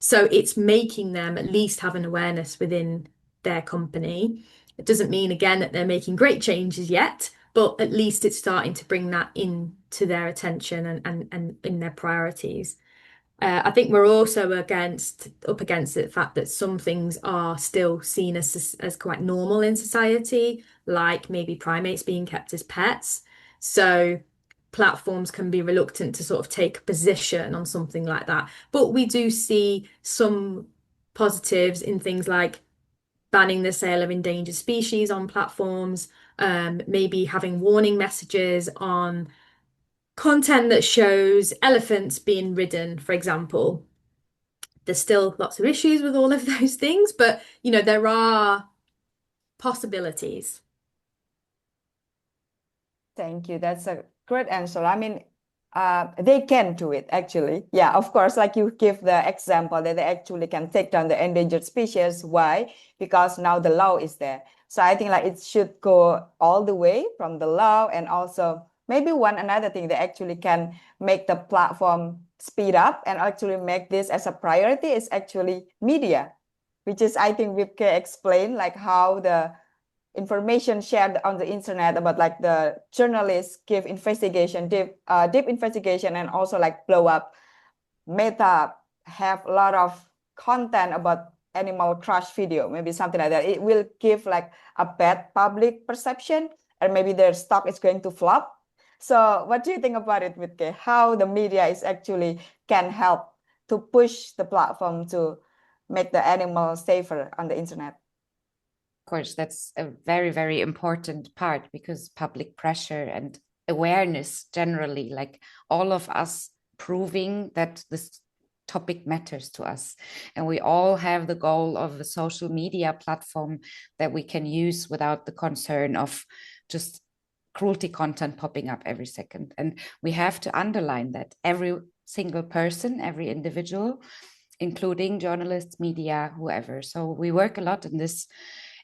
So it's making them at least have an awareness within their company. It doesn't mean, again, that they're making great changes yet, but at least it's starting to bring that into their attention and in their priorities. I think we're also up against the fact that some things are still seen as quite normal in society, like maybe primates being kept as pets. So platforms can be reluctant to sort of take a position on something like that. But we do see some positives in things like banning the sale of endangered species on platforms, maybe having warning messages on content that shows elephants being ridden, for example. There's still lots of issues with all of those things, but there are possibilities. Thank you. That's a great answer. I mean, they can do it actually. Yeah, of course, like you give the example that they actually can take down the endangered species. Why? Because now the law is there. So I think like it should go all the way from the law, and also maybe one another thing they actually can make the platform speed up and actually make this as a priority is actually media, which is I think we can explain like how the information shared on the internet about like the journalists give investigation, deep investigation, and also like blow up. Meta have a lot of content about animal crush video, maybe something like that. It will give like a bad public perception, and maybe their stock is going to flop. So what do you think about it, Witke? How the media is actually can help to push the platform to make the animals safer on the internet? Course, that's a very, very important part, because public pressure and awareness generally, like all of us proving that this topic matters to us. And we all have the goal of a social media platform that we can use without the concern of just cruelty content popping up every second. And we have to underline that every single person, every individual, including journalists, media, whoever. So we work a lot in this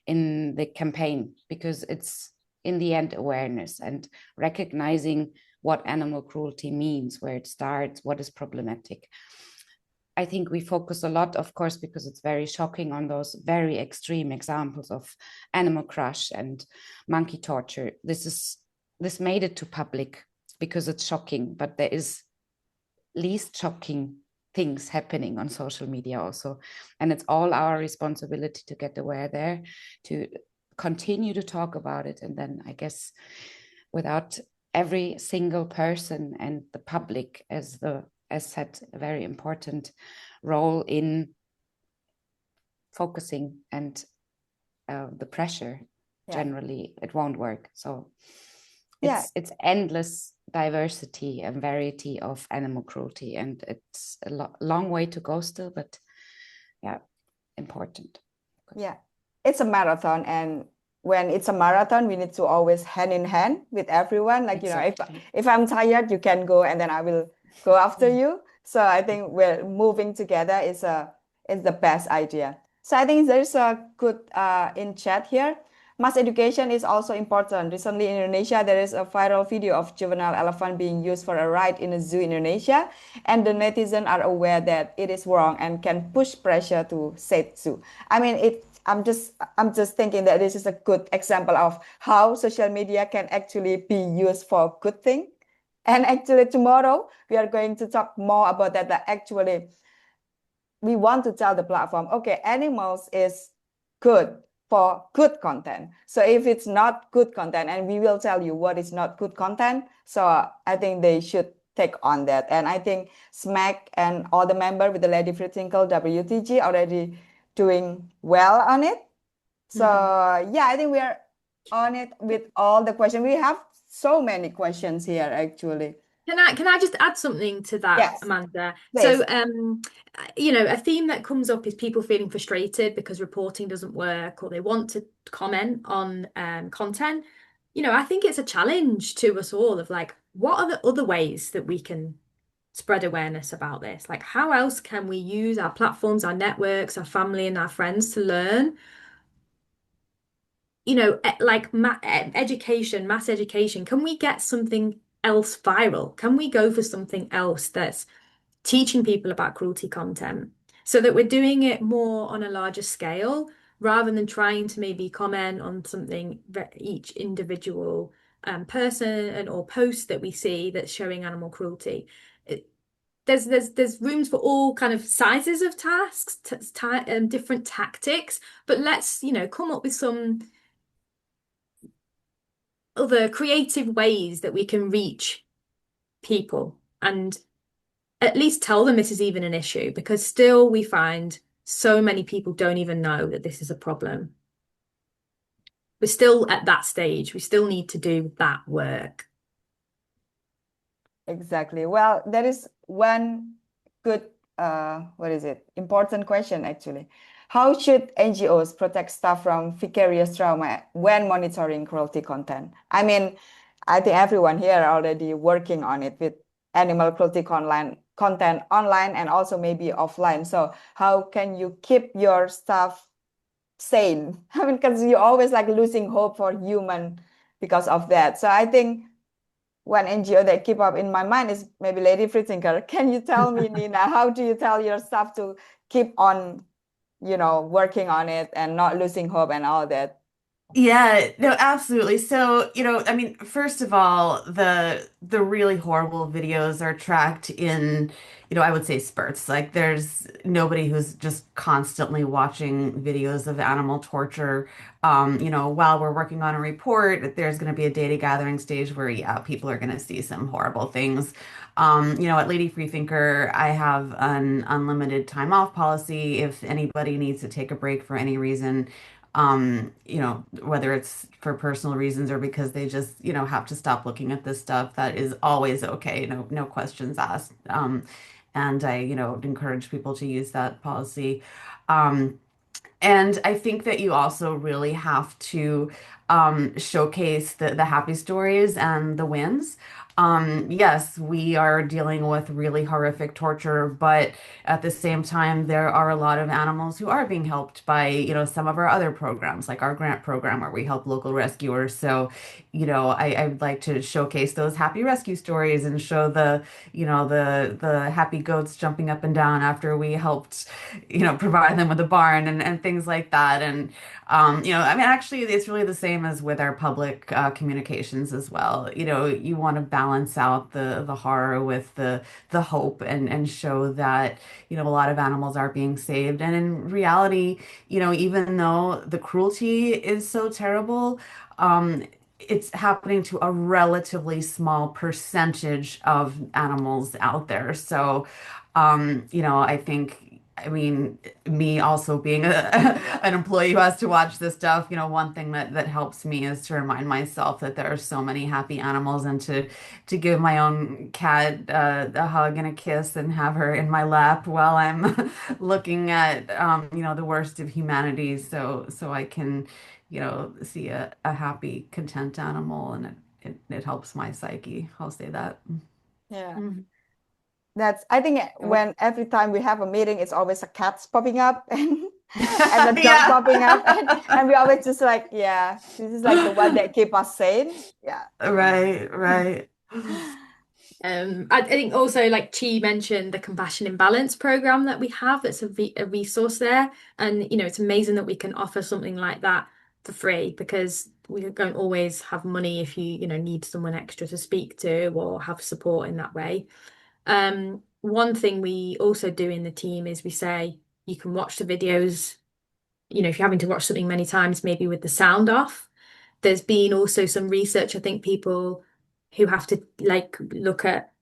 in the campaign, because it's in the end awareness and recognizing what animal cruelty means, where it starts, what is problematic. I think we focus a lot, of course, because it's very shocking, on those very extreme examples of animal crush and monkey torture. This made it to public because it's shocking, but there is least shocking things happening on social media also. And it's all our responsibility to get aware there, to continue to talk about it. And then I guess without every single person and the public as said, a very important role in focusing and the pressure, generally it won't work. So it's endless diversity and variety of animal cruelty, and it's a long way to go still, but yeah, important. Yeah, it's a marathon, and when it's a marathon, we need to always hand in hand with everyone. Like, Exactly. if I'm tired, you can go, and then I will go after you. So I think we're moving together is the best idea. So I think there's a good in chat here. Mass education is also important. Recently in Indonesia, there is a viral video of juvenile elephant being used for a ride in a zoo in Indonesia, and the netizens are aware that it is wrong and can push pressure to save zoo. I mean, I'm just thinking that this is a good example of how social media can actually be used for good thing. And actually tomorrow we are going to talk more about that. That actually we want to tell the platform, okay, animals is good for good content. So if it's not good content, and we will tell you what is not good content, so I think they should take on that. And I think SMACC and all the members with the Lady Free Thinker WTG already doing well on it. So yeah, I think we are on it with all the questions. We have so many questions here actually. Can I just add something to that, Yes, Amanda? please. So, you know, a theme that comes up is people feeling frustrated because reporting doesn't work or they want to comment on content. You know, I think it's a challenge to us all of like, what are the other ways that we can spread awareness about this? Like, how else can we use our platforms, our networks, our family, and our friends to learn? You know, like education, mass education. Can we get something else viral? Can we go for something else that's teaching people about cruelty content so that we're doing it more on a larger scale rather than trying to maybe comment on something that each individual person and or post that we see that's showing animal cruelty. There's rooms for all kind of sizes of tasks, different tactics, but let's, you know, come up with some other creative ways that we can reach people and at least tell them this is even an issue, because still we find so many people don't even know that this is a problem. We're still at that stage. We still need to do that work. Exactly. Well, there is one good, important question actually. How should NGOs protect staff from vicarious trauma when monitoring cruelty content? I mean, I think everyone here are already working on it with animal cruelty content online and also maybe offline. So how can you keep your staff sane? I mean, because you're always like losing hope for human because of that. So I think one NGO that keep up in my mind is maybe Lady Free Thinker. Can you tell me, Nina, how do you tell your staff to keep on, working on it and not losing hope and all that? Yeah, no, absolutely. So, I mean, first of all, the really horrible videos are tracked in, I would say spurts. Like there's nobody who's just constantly watching videos of animal torture. While we're working on a report, there's going to be a data gathering stage where, yeah, people are going to see some horrible things. At Lady Freethinker, I have an unlimited time off policy. If anybody needs to take a break for any reason, whether it's for personal reasons or because they just, have to stop looking at this stuff, that is always okay. No questions asked. And I, encourage people to use that policy. Um, and I think that you also really have to showcase the happy stories and the wins. Yes, we are dealing with really horrific torture, but at the same time, there are a lot of animals who are being helped by, some of our other programs, like our grant program where we help local rescuers. So, I'd like to showcase those happy rescue stories and show the happy goats jumping up and down after we helped, provide them with a barn and things like that. And I mean, actually, it's really the same as with our public communications as well. You want to balance out the horror with the hope and show that, a lot of animals are being saved. And in reality, even though the cruelty is so terrible, it's happening to a relatively small percentage of animals out there. So, I think. I mean, me also being an employee who has to watch this stuff, one thing that helps me is to remind myself that there are so many happy animals and to give my own cat a hug and a kiss and have her in my lap while I'm looking at the worst of humanity, so I can, see a happy, content animal, and it helps my psyche. I'll say that. Yeah. Mhm. I think when every time we have a meeting, it's always a cat popping up and a dog Yeah. popping up. And we always just like, yeah, this is like the one that keep us sane. Yeah. Right, right. I think also like Chi mentioned the Compassion in Balance program that we have. That's a resource there, and it's amazing that we can offer something like that for free because we don't always have money if you need someone extra to speak to or have support in that way. One thing we also do in the team is we say you can watch the videos, if you're having to watch something many times, maybe with the sound off. There's been also some research, I think people who have to like look at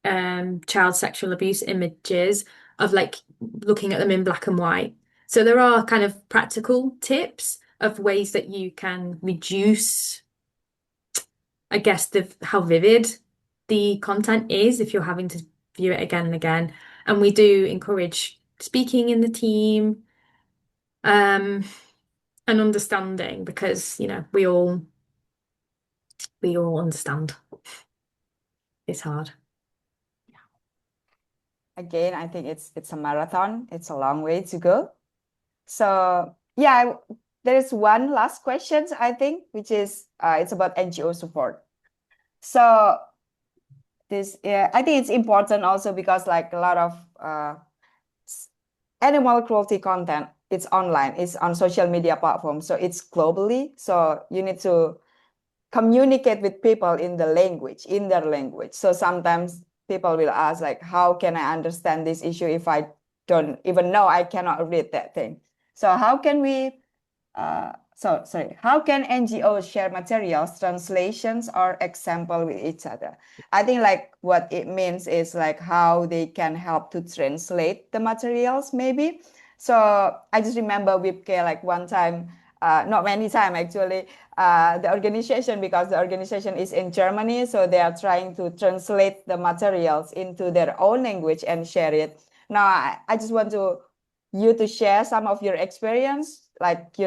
child sexual abuse images of like looking at them in black and white. So there are kind of practical tips of ways that you can reduce, I guess, how vivid the content is if you're having to view it again and again. And we do encourage speaking in the team, and understanding because, we all understand. It's hard. Again, I think it's a marathon. It's a long way to go. So yeah, there is one last question, I think, which is it's about NGO support. So this, I think it's important also because like a lot of animal cruelty content, it's online, it's on social media platforms, so it's globally. So you need to communicate with people in their language. So sometimes people will ask like, how can I understand this issue if I don't even know, I cannot read that thing. So how can how can NGOs share materials, translations, or example with each other? I think like what it means is like how they can help to translate the materials maybe. So I just remember WIPK like one time, not many time actually, the organization, because the organization is in Germany, so they are trying to translate the materials into their own language and share it. Now, I just want you to share some of your experience, like,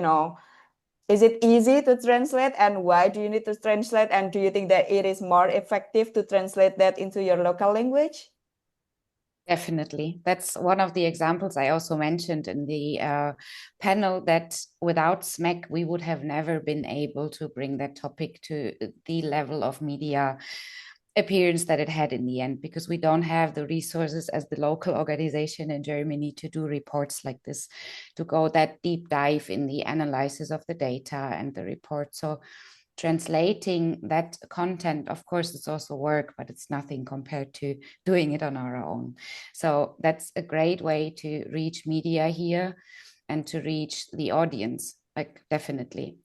is it easy to translate and why do you need to translate? And do you think that it is more effective to translate that into your local language? Definitely. That's one of the examples I also mentioned in the panel, that without SMACC, we would have never been able to bring that topic to the level of media appearance that it had in the end, because we don't have the resources as the local organization in Germany to do reports like this, to go that deep dive in the analysis of the data and the report. So translating that content, of course, it's also work, but it's nothing compared to doing it on our own. So that's a great way to reach media here and to reach the audience, like definitely.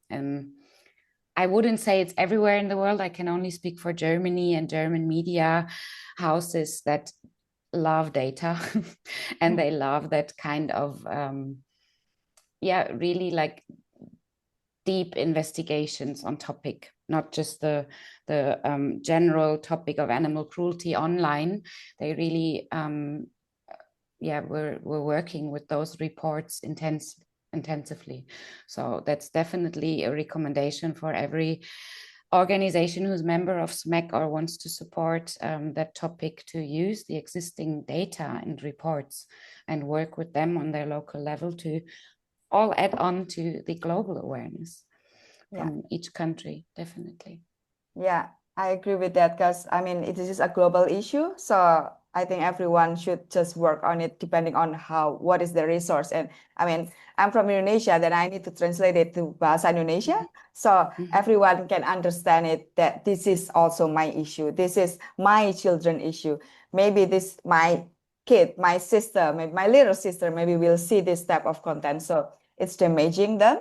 I wouldn't say it's everywhere in the world. I can only speak for Germany and German media houses that love data and they love that kind of, really like deep investigations on topic, not just the general topic of animal cruelty online. They really, we're working with those reports intensively. So that's definitely a recommendation for every organization who's member of SMACC or wants to support that topic, to use the existing data and reports and work with them on their local level to all add on to the global awareness from each country, definitely. Yeah, I agree with that because I mean, it is a global issue. So I think everyone should just work on it depending on what is the resource. And I mean, I'm from Indonesia, then I need to translate it to Bahasa Indonesia. So everyone can understand it, that this is also my issue. This is my children issue. Maybe my kid, my sister, maybe my little sister, maybe will see this type of content. So it's damaging them.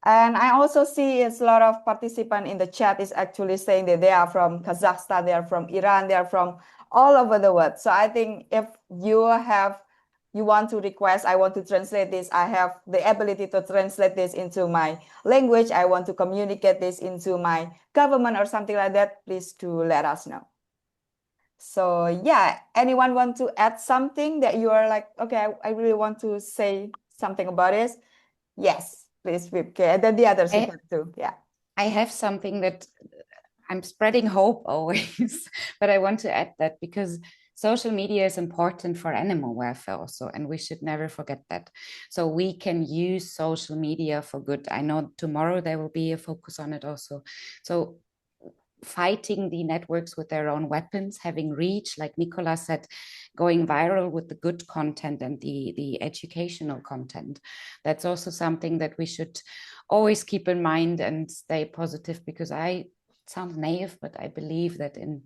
And I also see a lot of participants in the chat is actually saying that they are from Kazakhstan, they are from Iran, they are from all over the world. So I think if you want to request, I want to translate this, I have the ability to translate this into my language, I want to communicate this into my government or something like that, please to let us know. So yeah, anyone want to add something that you are like, okay, I really want to say something about this? Yes. Please, Vipke, and then the others who can too. Yeah. I have something that I'm spreading hope always, but I want to add that because social media is important for animal welfare also, and we should never forget that. So we can use social media for good. I know tomorrow there will be a focus on it also. So fighting the networks with their own weapons, having reach, like Nicola said, going viral with the good content and the educational content. That's also something that we should always keep in mind and stay positive, because it sounds naive, but I believe that in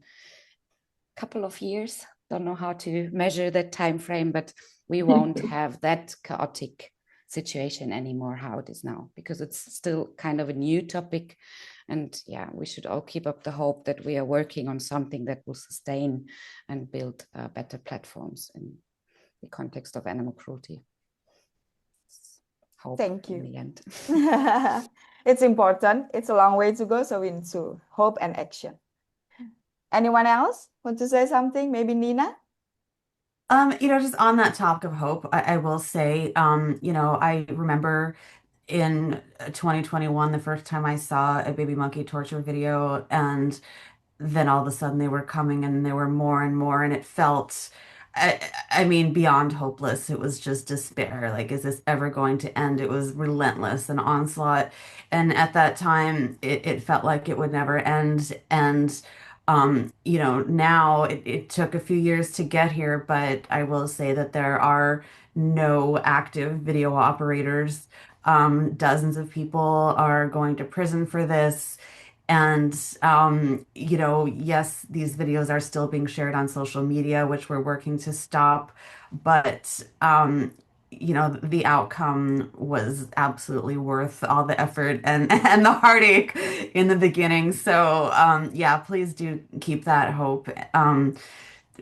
a couple of years, don't know how to measure that time frame, but we won't have that chaotic situation anymore how it is now, because it's still kind of a new topic. And yeah, we should all keep up the hope that we are working on something that will sustain and build better platforms in the context of animal cruelty. Hope Thank in you. the end. It's important. It's a long way to go, so we need to hope and action. Anyone else want to say something? Maybe Nina? Just on that topic of hope, I will say, I remember in 2021, the first time I saw a baby monkey torture video, and then all of a sudden they were coming and there were more and more, and it felt, I mean, beyond hopeless. It was just despair. Like, is this ever going to end? It was relentless, an onslaught. And at that time, it felt like it would never end. And now it took a few years to get here, but I will say that there are no active video operators. Dozens of people are going to prison for this. And, yes, these videos are still being shared on social media, which we're working to stop. But, the outcome was absolutely worth all the effort and, and the heartache in the beginning. So, yeah, please do keep that hope,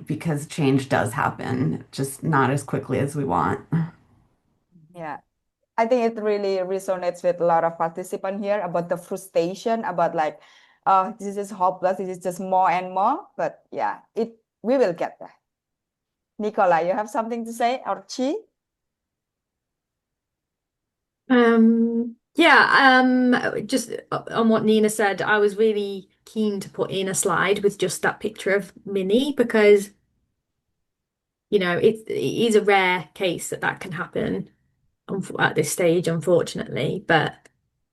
because change does happen, just not as quickly as we want. Yeah. I think it really resonates with a lot of participants here about the frustration about like, this is hopeless, this is just more and more. But yeah, we will get there. Nicola, you have something to say, or Chi? Just on what Nina said, I was really keen to put in a slide with just that picture of Minnie because, it is a rare case that can happen at this stage, unfortunately, but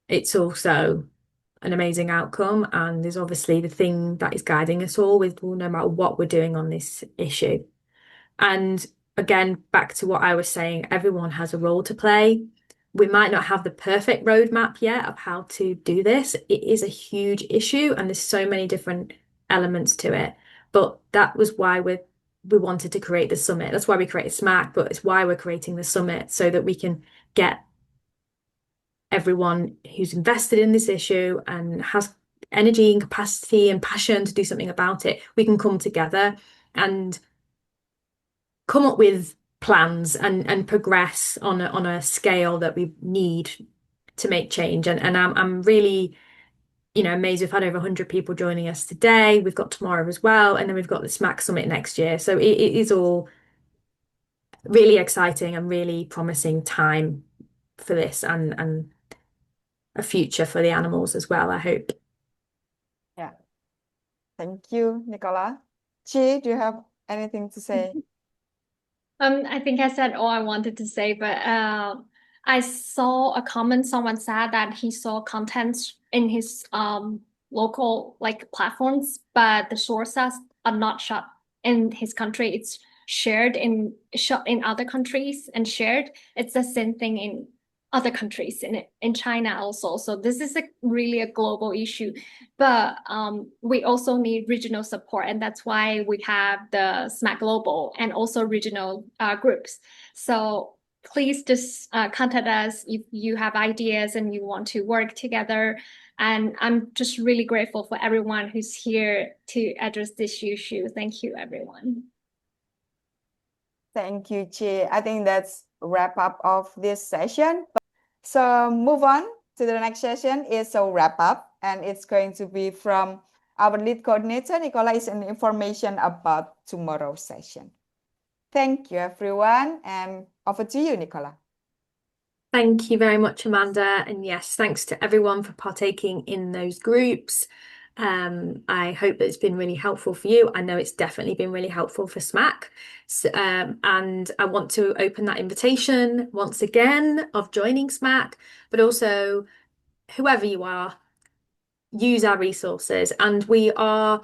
it's also an amazing outcome. And there's obviously the thing that is guiding us all with no matter what we're doing on this issue. And again, back to what I was saying, everyone has a role to play. We might not have the perfect roadmap yet of how to do this. It is a huge issue, and there's so many different elements to it. But that was why we wanted to create the summit. That's why we created SMACC, but it's why we're creating the summit so that we can get everyone who's invested in this issue and has energy and capacity and passion to do something about it. We can come together and come up with plans and progress on a scale that we need to make change. And I'm really, amazed we've had over 100 people joining us today. We've got tomorrow as well, and then we've got the SMACC Summit next year. So it is all really exciting and really promising time for this and a future for the animals as well, I hope. Yeah. Thank you, Nicola. Chi, do you have anything to say? I think I said all I wanted to say, but I saw a comment. Someone said that he saw content in his local platforms, but the sources are not shot in his country. It's shot in other countries and shared. It's the same thing in other countries in China also. So this is really a global issue, but we also need regional support, and that's why we have the SMACC Global and also regional groups. So please just contact us if you have ideas and you want to work together. And I'm just really grateful for everyone who's here to address this issue. Thank you, everyone. Thank you, Chi. I think that's wrap up of this session. So move on to the next session is a wrap up, and it's going to be from our lead coordinator, Nicola, is an information about tomorrow's session. Thank you, everyone, and over to you, Nicola. Thank you very much, Amanda. And yes, thanks to everyone for partaking in those groups. I hope that it's been really helpful for you. I know it's definitely been really helpful for SMACC. So, and I want to open that invitation once again of joining SMACC, but also whoever you are, use our resources. And we are,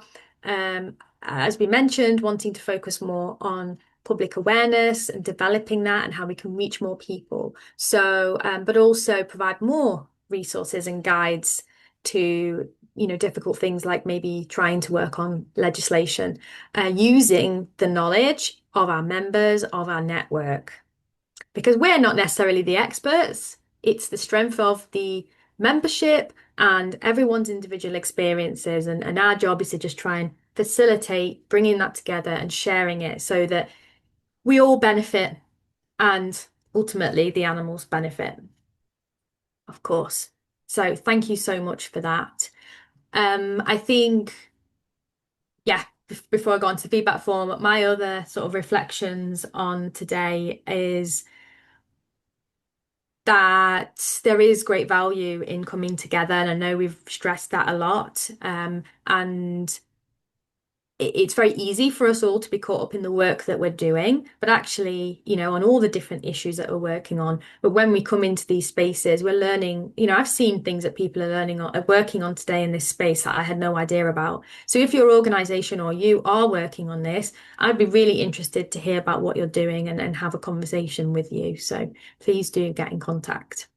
as we mentioned, wanting to focus more on public awareness and developing that and how we can reach more people. So, but also provide more resources and guides to difficult things like maybe trying to work on legislation, using the knowledge of our members of our network. because we're not necessarily the experts. It's the strength of the membership and everyone's individual experiences. And our job is to just try and facilitate bringing that together and sharing it so that we all benefit and ultimately the animals benefit, of course. So thank you so much for that. I think, yeah, before I go on to the feedback form, my other sort of reflections on today is that there is great value in coming together. And I know we've stressed that a lot. And it's very easy for us all to be caught up in the work that we're doing, but actually, on all the different issues that we're working on. But when we come into these spaces, we're learning, I've seen things that people are working on today in this space that I had no idea about. So if your organization or you are working on this, I'd be really interested to hear about what you're doing and have a conversation with you. So please do get in contact.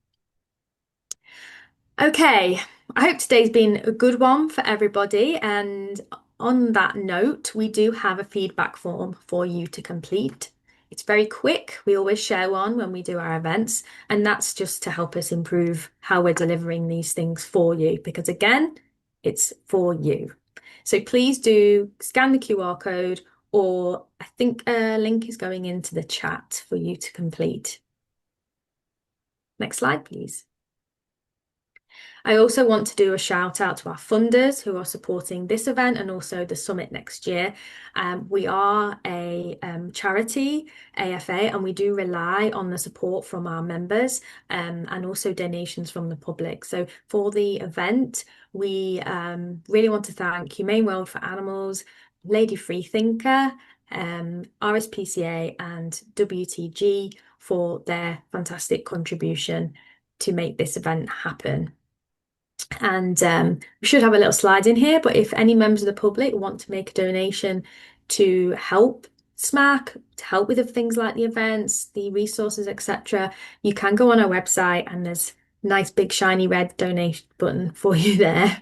Okay, I hope today's been a good one for everybody. And on that note, we do have a feedback form for you to complete. It's very quick. We always share one when we do our events, and that's just to help us improve how we're delivering these things for you, because again, it's for you. So please do scan the QR code, or I think a link is going into the chat for you to complete. Next slide, please. I also want to do a shout out to our funders who are supporting this event and also the summit next year. We are a charity, AFA, and we do rely on the support from our members and also donations from the public. So for the event, we really want to thank Humane World for Animals, Lady Freethinker, RSPCA and WTG for their fantastic contribution to make this event happen. And we should have a little slide in here, but if any members of the public want to make a donation to help SMACC, to help with things like the events, the resources, etc., you can go on our website and there's a nice big shiny red donation button for you there.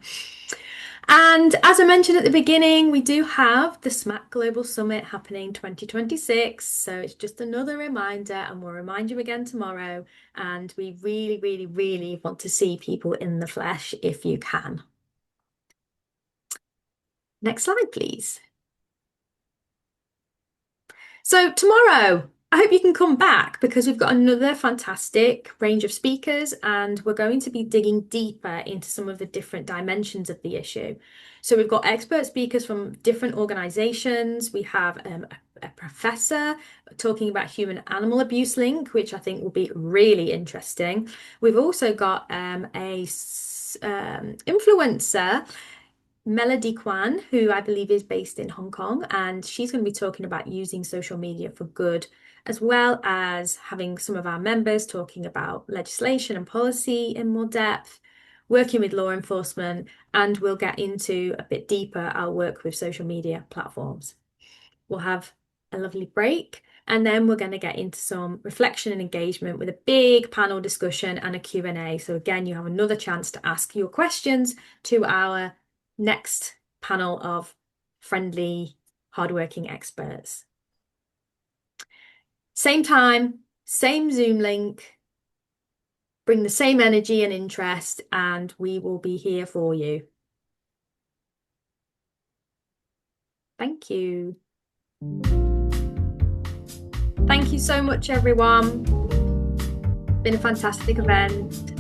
And as I mentioned at the beginning, we do have the SMACC Global Summit happening 2026. So it's just another reminder, and we'll remind you again tomorrow. And we really, really, really want to see people in the flesh if you can. Next slide, please. So tomorrow, I hope you can come back because we've got another fantastic range of speakers and we're going to be digging deeper into some of the different dimensions of the issue. So we've got expert speakers from different organizations. We have a professor talking about human-animal abuse link, which I think will be really interesting. We've also got a influencer, Melody Kwan, who I believe is based in Hong Kong, and she's going to be talking about using social media for good, as well as having some of our members talking about legislation and policy in more depth, working with law enforcement, and we'll get into a bit deeper our work with social media platforms. We'll have a lovely break, and then we're going to get into some reflection and engagement with a big panel discussion and a Q&A. So again, you have another chance to ask your questions to our next panel of friendly, hardworking experts. Same time, same Zoom link, bring the same energy and interest, and we will be here for you. Thank you. Thank you so much, everyone. It's been a fantastic event.